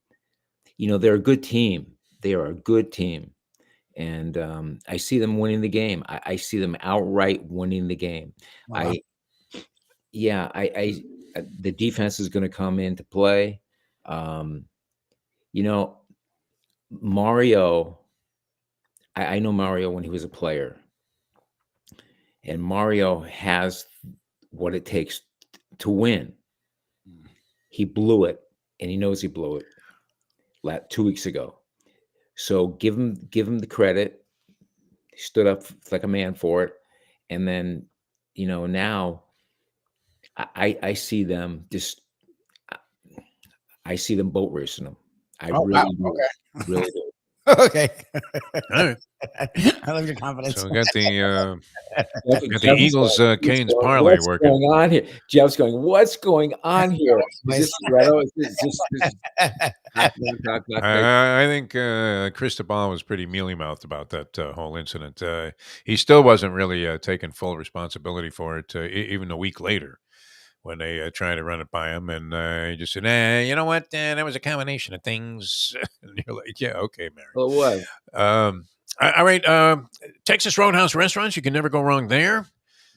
they're a good team. They are a good team. And I see them winning the game. I see them outright winning the game. Wow. The defense is going to come into play. Mario, I know Mario when he was a player. And Mario has what it takes to win. He blew it, and he knows he blew it 2 weeks ago. So give him the credit. He stood up like a man for it. And then, now I see them I see them boat racing them. I really do. Okay. Really do. Okay. All right. I love your confidence. So we got the Eagles Canes parlay what's working. What's going on here? Jeff's going, what's going on here? Is this Segreto? Is this I think Cristobal was pretty mealy-mouthed about that whole incident. He still wasn't really taking full responsibility for it, even a week later when they tried to run it by him. And he just said, you know what? That was a combination of things. And you're like, yeah, okay, Mary. Well, it was. All right. Texas Roadhouse restaurants, you can never go wrong there.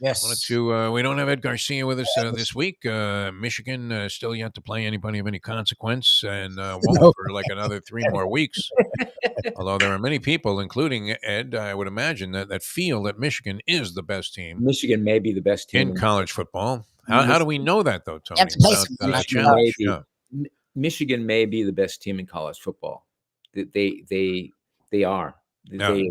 Yes. We don't have Ed Garcia with us this week. Michigan still yet to play anybody of any consequence, and won't for like another 3 more weeks. Although there are many people, including Ed, I would imagine that feel that Michigan is the best team Michigan may be the best team in college football. How do we know that though, Tony? have to play Without someone, not challenge, maybe. yeah. Michigan may be the best team in college football. They are. Yeah.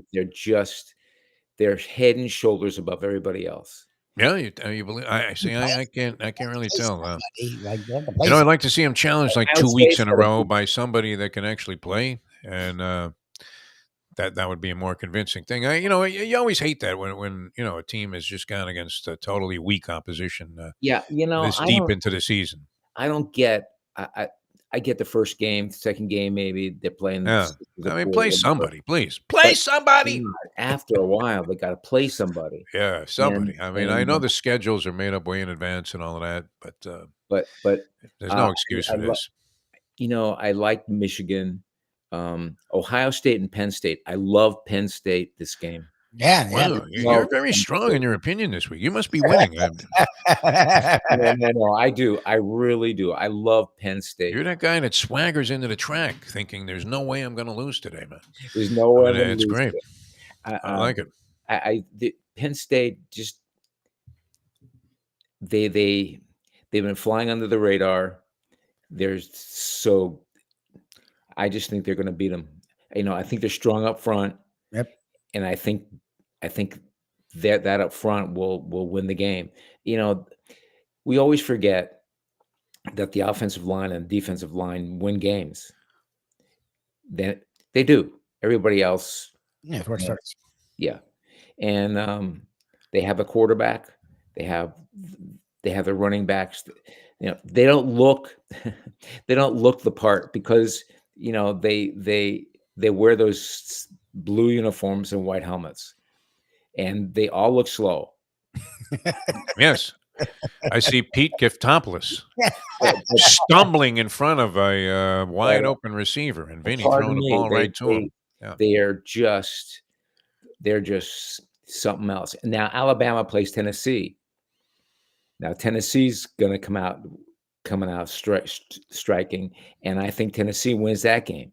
They're head and shoulders above everybody else. Yeah, you believe? I see. I can't really tell. Somebody, like, they have to play I'd like to see him challenged like Ohio 2 weeks State's in a gotta row be- by somebody that can actually play, and that would be a more convincing thing. You always hate that when a team has just gone against a totally weak opposition Yeah, this deep into the season. I don't get. I get the first game, second game, maybe they're playing. Yeah, the I mean, fourth play one, somebody, please. Play somebody. After a while, they got to play somebody. Yeah, somebody. And- I mean, I and- know the schedules are made up way in advance and all of that, but But there's no excuse for this. I like Michigan, Ohio State, and Penn State. I love Penn State this game. Yeah, Wow, you're very strong in your opinion this week. You must be winning. No, I do. I really do. I love Penn State. You're that guy that swaggers into the track thinking there's no way I'm going to lose today, man. There's no way. It's great. I like it. The Penn State just they've been flying under the radar. I just think they're going to beat them. I think they're strong up front. Yep. And I think that up front will win the game. We always forget that the offensive line and defensive line win games. Then they do. Everybody else, Yeah, where it starts. yeah. And they have a quarterback. They have the running backs. They don't look the part because they wear those blue uniforms and white helmets, and they all look slow. Yes. I see Pete Giftopoulos stumbling in front of a wide open receiver, and Vinny throwing the ball right to him. Yeah. They're just something else. Now Alabama plays Tennessee. Now Tennessee's going to coming out striking, and I think Tennessee wins that game.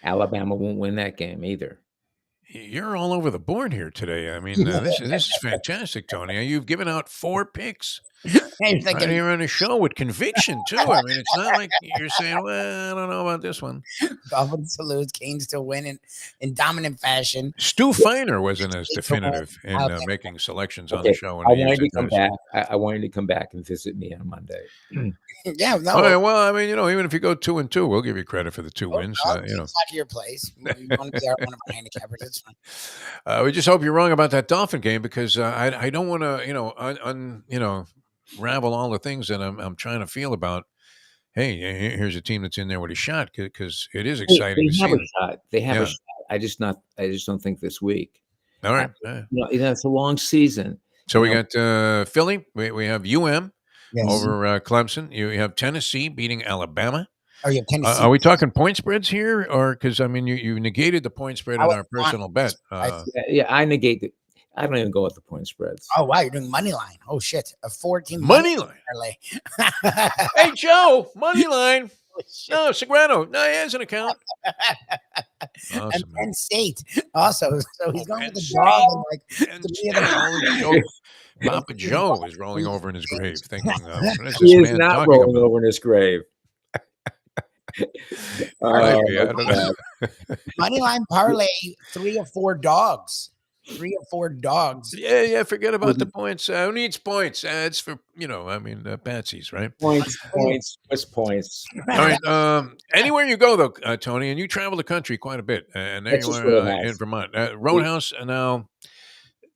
Alabama won't win that game either. You're all over the board here today. I mean, this is fantastic, Tony. You've given out 4 picks right here on the show with conviction, too. I mean, it's not like you're saying, well, I don't know about this one. Dolphins to lose, Canes to win in dominant fashion. Stu Feiner wasn't as definitive in making selections on the show. I wanted to come back. I wanted to come back and visit me on Monday. Yeah, no. All right, well, I mean, even if you go 2-2, we'll give you credit for the 2 wins. It's not your place. You want to be one of our handicappers. It's fine. We just hope you're wrong about that Dolphin game because I don't want to, ravel all the things that I'm trying to feel about. Hey, here's a team that's in there with a shot because it is exciting to see. They have a shot. I just don't think this week. All right. It's a long season. So we got Philly. We have UM over Clemson. You have Tennessee beating Alabama. Oh, you have Tennessee. Are we talking point spreads here, or because I mean you negated the point spread in our personal bet? I negate it. I don't even go with the point spreads. Oh wow, you're doing money line. Oh shit, a 14 money line. Hey Joe, money line. No, Segreto. No, he has an account. Awesome, and Penn State also. So he's going with the dog. Papa Joe is rolling over in his grave, thinking, he is not rolling over in his grave. I don't know. Moneyline parlay 3 or 4 dogs. 3 or 4 dogs. Yeah. Forget about the points. Who needs points? It's for patsies, right? Points. What's points? All right. Anywhere you go though, Tony, and you travel the country quite a bit, and there you are in Vermont, Roadhouse. Now,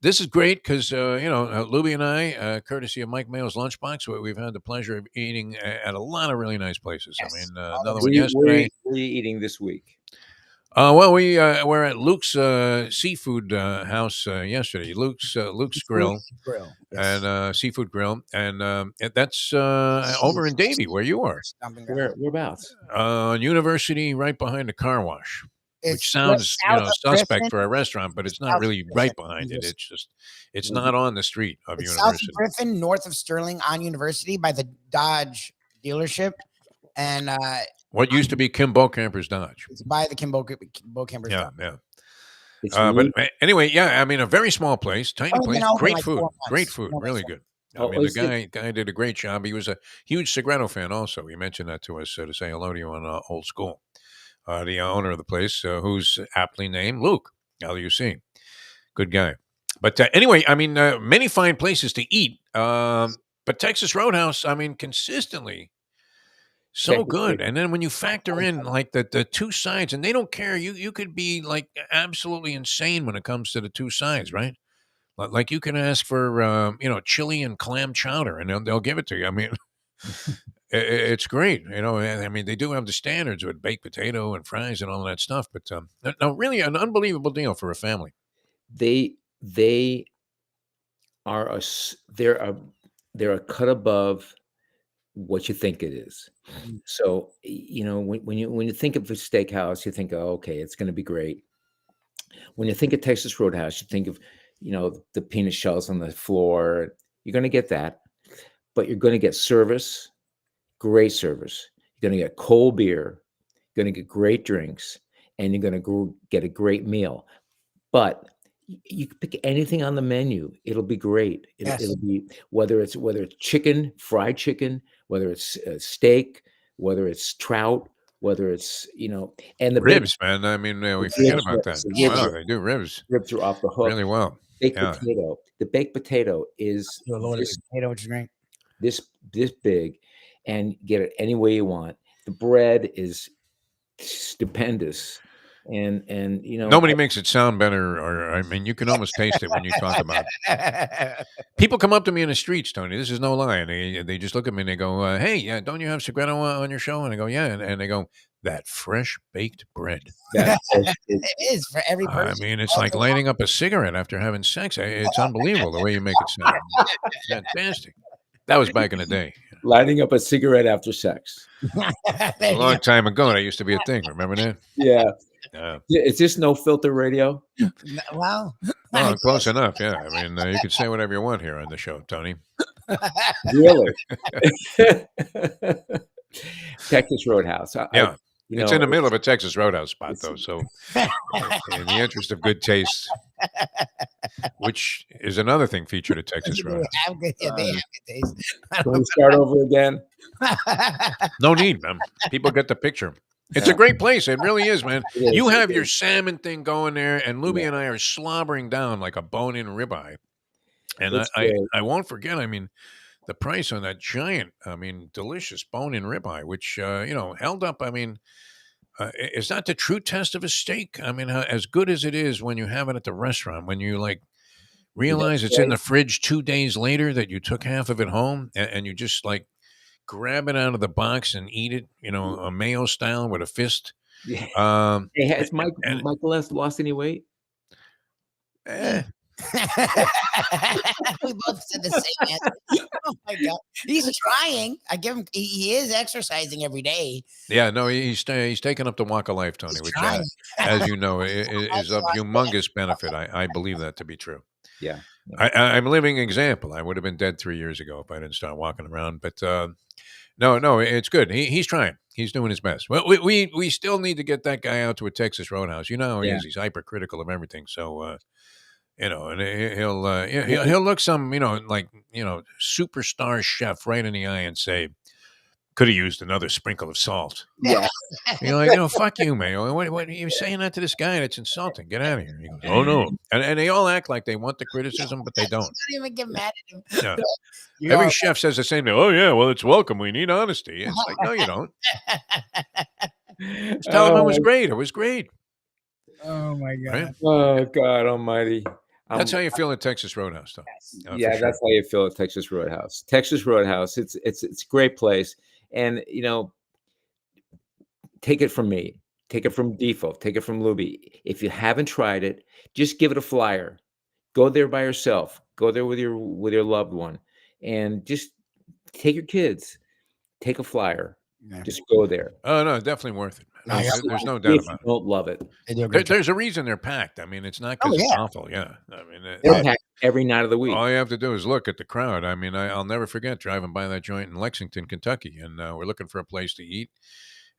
this is great because Lubie and I, courtesy of Mike Mayo's Lunchbox, we've had the pleasure of eating at a lot of really nice places. Yes. I mean, another one yesterday. Where are you eating this week? Well, we were at Luke's seafood house yesterday. Luke's Grill, yes. And Seafood Grill, and that's over in Davie, where you are. Whereabouts? University, right behind the car wash. which It's sounds, south of suspect Griffin. for a restaurant, but it's not South of really Griffin, right behind it. University. It's just, it's not on the street of It's south of University. Griffin, north of Sterling on University by the Dodge dealership. And What used to be Kim Bokamper's Dodge. it's by the Bokamper's Yeah, Dodge. yeah. It's But anyway, yeah, I mean, a very small place, tiny Only place, been open great like food, 4 great months. food, No, really that's good. I Oh, mean, the is it- guy did a great job. He was a huge Segreto fan also. He mentioned that to us to say hello to you on Old School. The owner of the place, who's aptly named Luke, LUC. Good guy. But anyway, I mean, many fine places to eat. But Texas Roadhouse, I mean, consistently so Texas good. Roadhouse. And then when you factor in like the two sides, and they don't care, you could be like absolutely insane when it comes to the two sides, right? Like you can ask for chili and clam chowder, and they'll give it to you. I mean, it's great. I mean, they do have the standards with baked potato and fries and all that stuff. But no, really an unbelievable deal for a family. They are they're a cut above what you think it is. So when you think of a steakhouse, you think, oh, okay, it's going to be great. When you think of Texas Roadhouse, you think of the peanut shells on the floor. You're going to get that, but you're going to get service, great service. You're going to get cold beer. You're going to get great drinks, and you're going to get a great meal. But you can pick anything on the menu; it'll be great. It'll be whether it's chicken, fried chicken, whether it's steak, whether it's trout, whether it's and the Ribs, man. I mean, we forget about that. Wow, they do ribs. Ribs are off the hook really well. Baked potato. The baked potato is This potato, which is great. This big, and get it any way you want. The bread is stupendous. And nobody makes it sound better, or I mean, you can almost taste it when you talk about it. People come up to me in the streets, Tony. This is no lie, and they just look at me and they go, "Hey, don't you have Segreto on your show?" And I go, "Yeah," and they go, "That fresh baked bread." It is for every person. I mean, it's like lighting up a cigarette after having sex. It's unbelievable the way you make it sound. It's fantastic. That was back in the day. Lighting up a cigarette after sex. A long time ago, that used to be a thing. Remember that? Yeah. Is this no filter radio? Well, close enough. Yeah. I mean, you can say whatever you want here on the show, Tony. Really? Texas Roadhouse. It's in the middle of a Texas Roadhouse spot, though. So, in the interest of good taste, which is another thing featured at Texas Roadhouse. They have good taste. Can we start over again? No need, man. People get the picture. It's a great place. It really is, man. You have your salmon thing going there, and Lubie and I are slobbering down like a bone-in ribeye. And I won't forget, I mean, the price on that giant, delicious bone-in ribeye, which, held up. I mean, is that the true test of a steak? I mean, as good as it is when you have it at the restaurant, when you realize it's in the fridge 2 days later that you took half of it home and you just grab it out of the box and eat it, a Mayo style with a fist. Yeah. Has Michael lost any weight? We both said the same answer. Oh my god, he's trying. I give him. He is exercising every day. Yeah, no, he's taken up the walk of life, Tony, which, as you know, is of humongous benefit. I believe that to be true. Yeah, I'm a living example. I would have been dead 3 years ago if I didn't start walking around. But no, it's good. He's trying. He's doing his best. Well, we still need to get that guy out to a Texas Roadhouse. You know how he is. He's hypercritical of everything. So. And he'll look some, superstar chef right in the eye and say, could have used another sprinkle of salt. Yeah. You're like, fuck you, man. What are you saying that to this guy? That's insulting. Get out of here. He goes, oh, no. And they all act like they want the criticism, but they don't. Don't even get mad at him. No. Every chef says the same thing. Oh, yeah, well, it's welcome. We need honesty. It's like, no, you don't. Just tell him it was great. It was great. Oh, my God. Right? Oh, God almighty. That's how you feel at Texas Roadhouse, though. Yeah, that's how you feel at Texas Roadhouse. Texas Roadhouse, it's a great place, and take it from me, take it from Defo, take it from Lubie. If you haven't tried it, just give it a flyer. Go there by yourself. Go there with your loved one, and just take your kids. Take a flyer. Just go there. Oh no, definitely worth it. No, yeah. There's no doubt If about you don't love it, They do a great job. There's a reason they're packed. I mean, it's not Oh, because it's yeah. awful. Yeah, I mean, they're packed every night of the week. all you have to do is look at the crowd. I mean, I'll never forget driving by that joint in Lexington, Kentucky, and we're looking for a place to eat.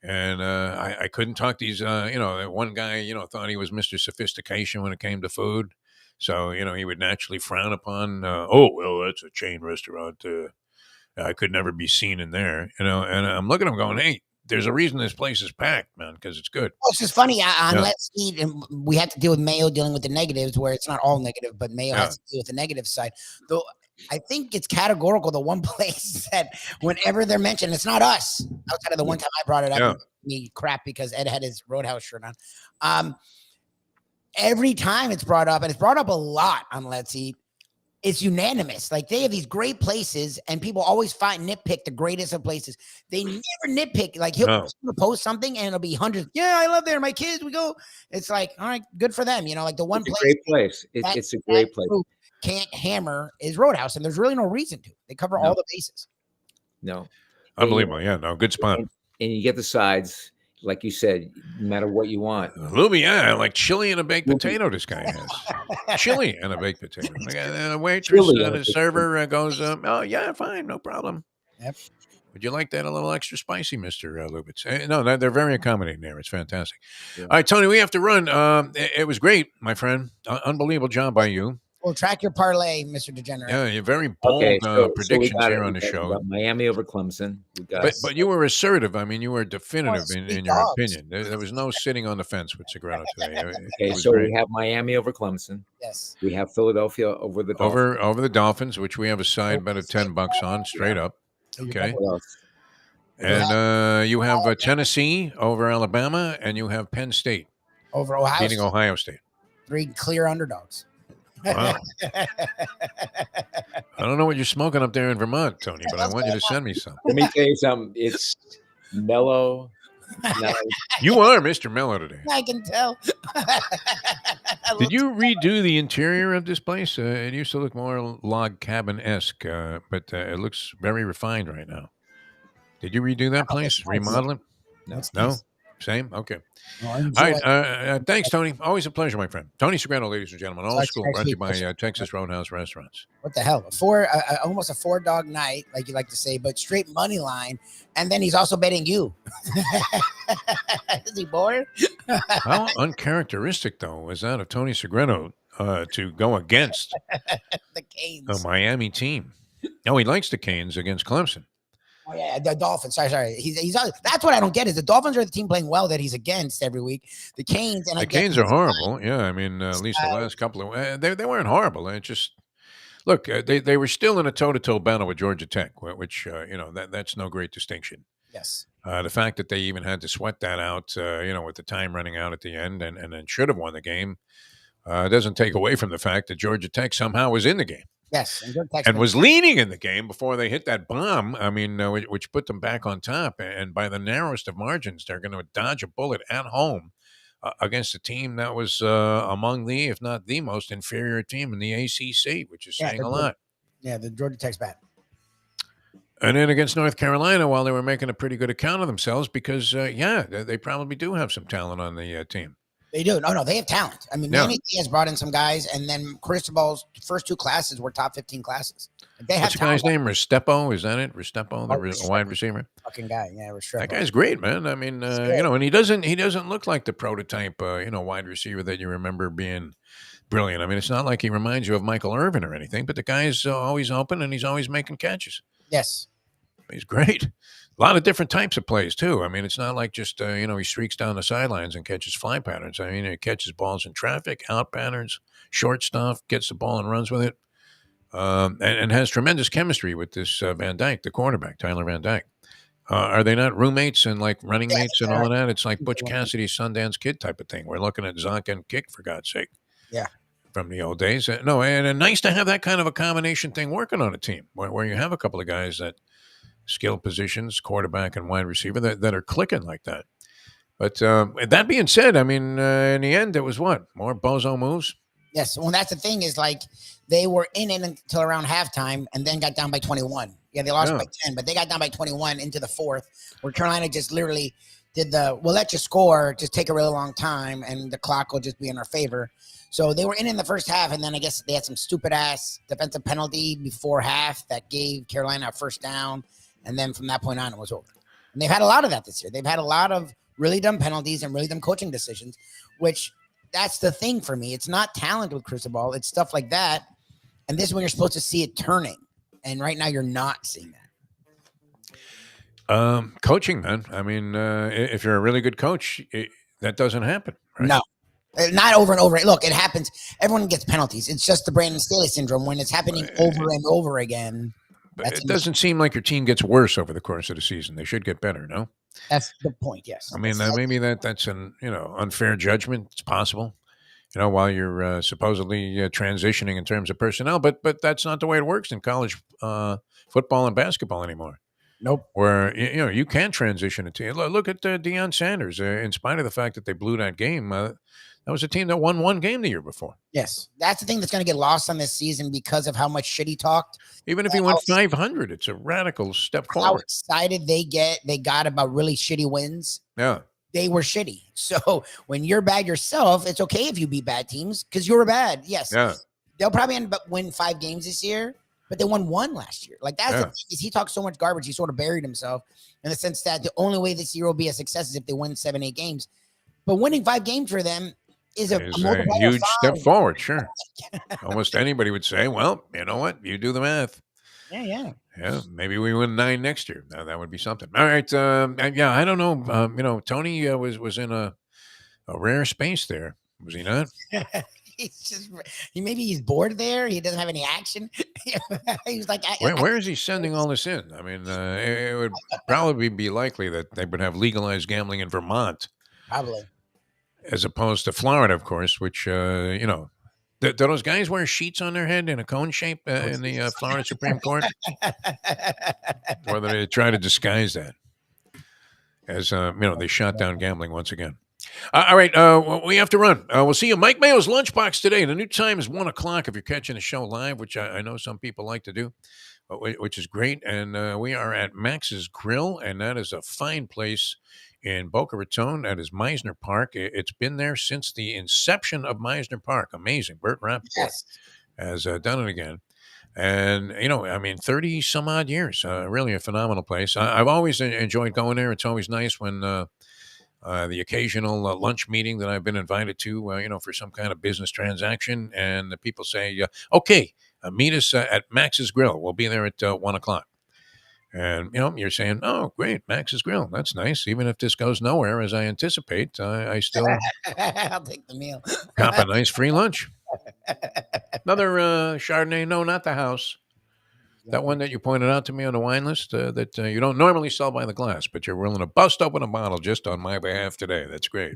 And I couldn't talk these, that one guy, thought he was Mr. Sophistication when it came to food. So, he would naturally frown upon, oh, well, that's a chain restaurant. I could never be seen in there, and I'm looking at him going, hey, there's a reason this place is packed, man, because it's good. Well, it's just funny on Let's Eat, and we had to deal with Mayo dealing with the negatives, where it's not all negative, but Mayo has to deal with the negative side. Though I think it's categorical. The one place that whenever they're mentioned, it's not us. Outside of the one time I brought it up, and me crap because Ed had his Roadhouse shirt on. Every time it's brought up, and it's brought up a lot on Let's Eat, it's unanimous. Like, they have these great places, and people always nitpick the greatest of places. They never nitpick. Like, he'll post something, and it'll be hundreds. Yeah, I love there. My kids, we go. It's like, all right, good for them. Like the one It's a great place. It's a great place. Can't hammer is Roadhouse, and there's really no reason to. They cover all the bases. No, unbelievable. Yeah, no, good spot. And you get the sides, like you said, no matter what you want. Lubie, like chili and a baked potato. This guy has chili and a baked potato. The waitress and the server goes, oh yeah, fine, no problem. Yep. Would you like that a little extra spicy, Mr. Lubitz? No, they're very accommodating there. It's fantastic. Yeah. All right, Tony, we have to run. It was great, my friend. Unbelievable job by you. Well, track your parlay, Mr. Degenerate. Yeah, you're very bold predictions here on the show. Miami over Clemson. But you were assertive. I mean, you were definitive in your opinion. There was no sitting on the fence with Segreto today. Okay, so we have Miami over Clemson. Yes. We have Philadelphia over the Dolphins. Over the Dolphins, which we have a side bet of $10 on, straight up. Okay. And you have Tennessee over Alabama, and you have Penn State over Ohio beating Ohio State. 3 clear underdogs. Wow. I don't know what you're smoking up there in Vermont, Tony, but I want you to send me some. Let me tell you something. It's mellow. Nice. You are Mr. Mellow today. I can tell. Did you redo the interior of this place? It used to look more log cabin-esque, but it looks very refined right now. Did you redo that place? Remodel it? No. No? Same? Okay. All right. Thanks, Tony. Always a pleasure, my friend. Tony Segreto, ladies and gentlemen. Old school, brought to you by Texas Roadhouse Restaurants. What the hell? Almost a 4-dog night, like you like to say, but straight money line. And then he's also betting you. Is he bored? How uncharacteristic, though, was that of Tony Segreto to go against the Canes, the Miami team? No, he likes the Canes against Clemson. Oh yeah, the Dolphins. Sorry. He's that's what I don't get is the Dolphins are the team playing well that he's against every week. The Canes and the Canes are horrible. Yeah, I mean, at least the last couple of they weren't horrible. They just look. They were still in a toe-to-toe battle with Georgia Tech, which that's no great distinction. Yes. The fact that they even had to sweat that out, with the time running out at the end, and then should have won the game, doesn't take away from the fact that Georgia Tech somehow was in the game. Yes, and was leading in the game before they hit that bomb. I mean, which put them back on top. And by the narrowest of margins, they're going to dodge a bullet at home against a team that was among the, if not the most inferior team in the ACC, which is saying a lot. Yeah, the Georgia Tech's bad. And then against North Carolina, while they were making a pretty good account of themselves, because they probably do have some talent on the team. They do. No, they have talent. I mean, Manny has brought in some guys, and then Cristobal's first 2 classes were top 15 classes. They have What's the guy's name? Restrepo? Is that it? Restrepo, the wide receiver? Fucking guy. Yeah, Restrepo. That guy's great, man. I mean, and he doesn't look like the prototype, wide receiver that you remember being brilliant. I mean, it's not like he reminds you of Michael Irvin or anything, but the guy's always open, and he's always making catches. Yes. He's great. A lot of different types of plays, too. I mean, it's not like just, he streaks down the sidelines and catches fly patterns. I mean, he catches balls in traffic, out patterns, short stuff, gets the ball and runs with it, and has tremendous chemistry with this Van Dyke, the quarterback, Tyler Van Dyke. Are they not roommates and, like, running mates and all of that? It's like Butch Cassidy's Sundance Kid type of thing. We're looking at Zonk and Kick, for God's sake. Yeah. From the old days. No, and nice to have that kind of a combination thing working on a team where you have a couple of guys that skilled positions, quarterback and wide receiver, that are clicking like that. But that being said, I mean, in the end, it was what? More bozo moves? Yes. Well, that's the thing is, like, they were in it until around halftime and then got down by 21. Yeah, they lost by 10, but they got down by 21 into the fourth, where Carolina just literally did we'll let you score, just take a really long time, and the clock will just be in our favor. So they were in the first half, and then I guess they had some stupid-ass defensive penalty before half that gave Carolina a first down, and then from that point on, it was over. And they've had a lot of that this year. They've had a lot of really dumb penalties and really dumb coaching decisions, which that's the thing for me. It's not talent with Cristobal. It's stuff like that, and this is when you're supposed to see it turning, and right now you're not seeing that. Coaching, man. I mean, if you're a really good coach, that doesn't happen. Right? No, not over and over. Look, it happens. Everyone gets penalties. It's just the Brandon Staley syndrome when it's happening over and over again. It doesn't seem like your team gets worse over the course of the season. They should get better, no? That's the point, yes. I mean, maybe that's an unfair judgment. It's possible, while you're supposedly transitioning in terms of personnel, but that's not the way it works in college football and basketball anymore. Nope. Where you can transition a team. Look at Deion Sanders. In spite of the fact that they blew that game, that was a team that won one game the year before. Yes, that's the thing that's going to get lost on this season because of how much shit he talked. Even if he went 500, it's a radical step forward. How excited they got about really shitty wins. Yeah, they were shitty. So when you're bad yourself, it's okay if you beat bad teams because you're bad. Yes, they'll probably end up winning 5 games this year. But they won 1 last year. Like that's the thing is he talks so much garbage. He sort of buried himself in the sense that the only way this year will be a success is if they win 7-8 games. But winning 5 games for them is a huge step forward. Sure. Almost anybody would say, well, you know what? You do the math. Yeah. Maybe we win 9 next year. Now that would be something. All right. I don't know. Tony was in a rare space there. Was he not? Maybe he's bored there. He doesn't have any action. He's like, where is he sending all this in? I mean, it would probably be likely that they would have legalized gambling in Vermont, probably, as opposed to Florida, of course. Which do those guys wear sheets on their head in a cone shape in the Florida Supreme Court, or do they try to disguise that as they shot down gambling once again? All right, we have to run. We'll see you. Mike Mayo's Lunchbox today. The new time is 1:00 if you're catching the show live, which I know some people like to do, which is great. And we are at Max's Grill, and that is a fine place in Boca Raton. That is Meisner Park. It's been there since the inception of Meisner Park. Amazing. Bert Rappaport has done it again. And, 30 some odd years. Really a phenomenal place. I've always enjoyed going there. It's always nice when the occasional lunch meeting that I've been invited to, for some kind of business transaction. And the people say, okay, meet us at Max's Grill. We'll be there at 1:00. And, you're saying, oh, great, Max's Grill. That's nice. Even if this goes nowhere, as I anticipate, I still I'll take the meal. cop a nice free lunch. Another Chardonnay. No, not the house. That one that you pointed out to me on the wine list that you don't normally sell by the glass, but you're willing to bust open a bottle just on my behalf today. That's great.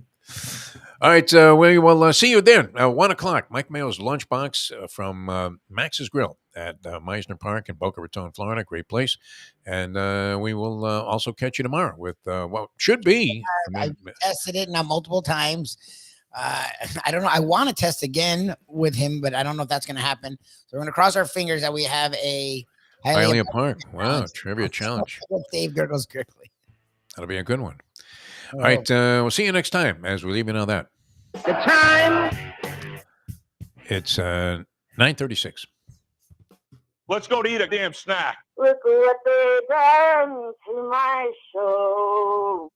All right, we will see you then. 1:00, Mike Mayo's Lunchbox from Max's Grill at Meisner Park in Boca Raton, Florida. Great place. And we will also catch you tomorrow with what should be. I tested it now multiple times. I don't know. I want to test again with him, but I don't know if that's going to happen. So we're going to cross our fingers that we have a Hialeah Park. Wow, trivia challenge. With Dave Gurgles Kirkley. That'll be a good one. All right, we'll see you next time as we leave you on that. The time. It's 9:36. Let's go to eat a damn snack. Look what they done to my soul.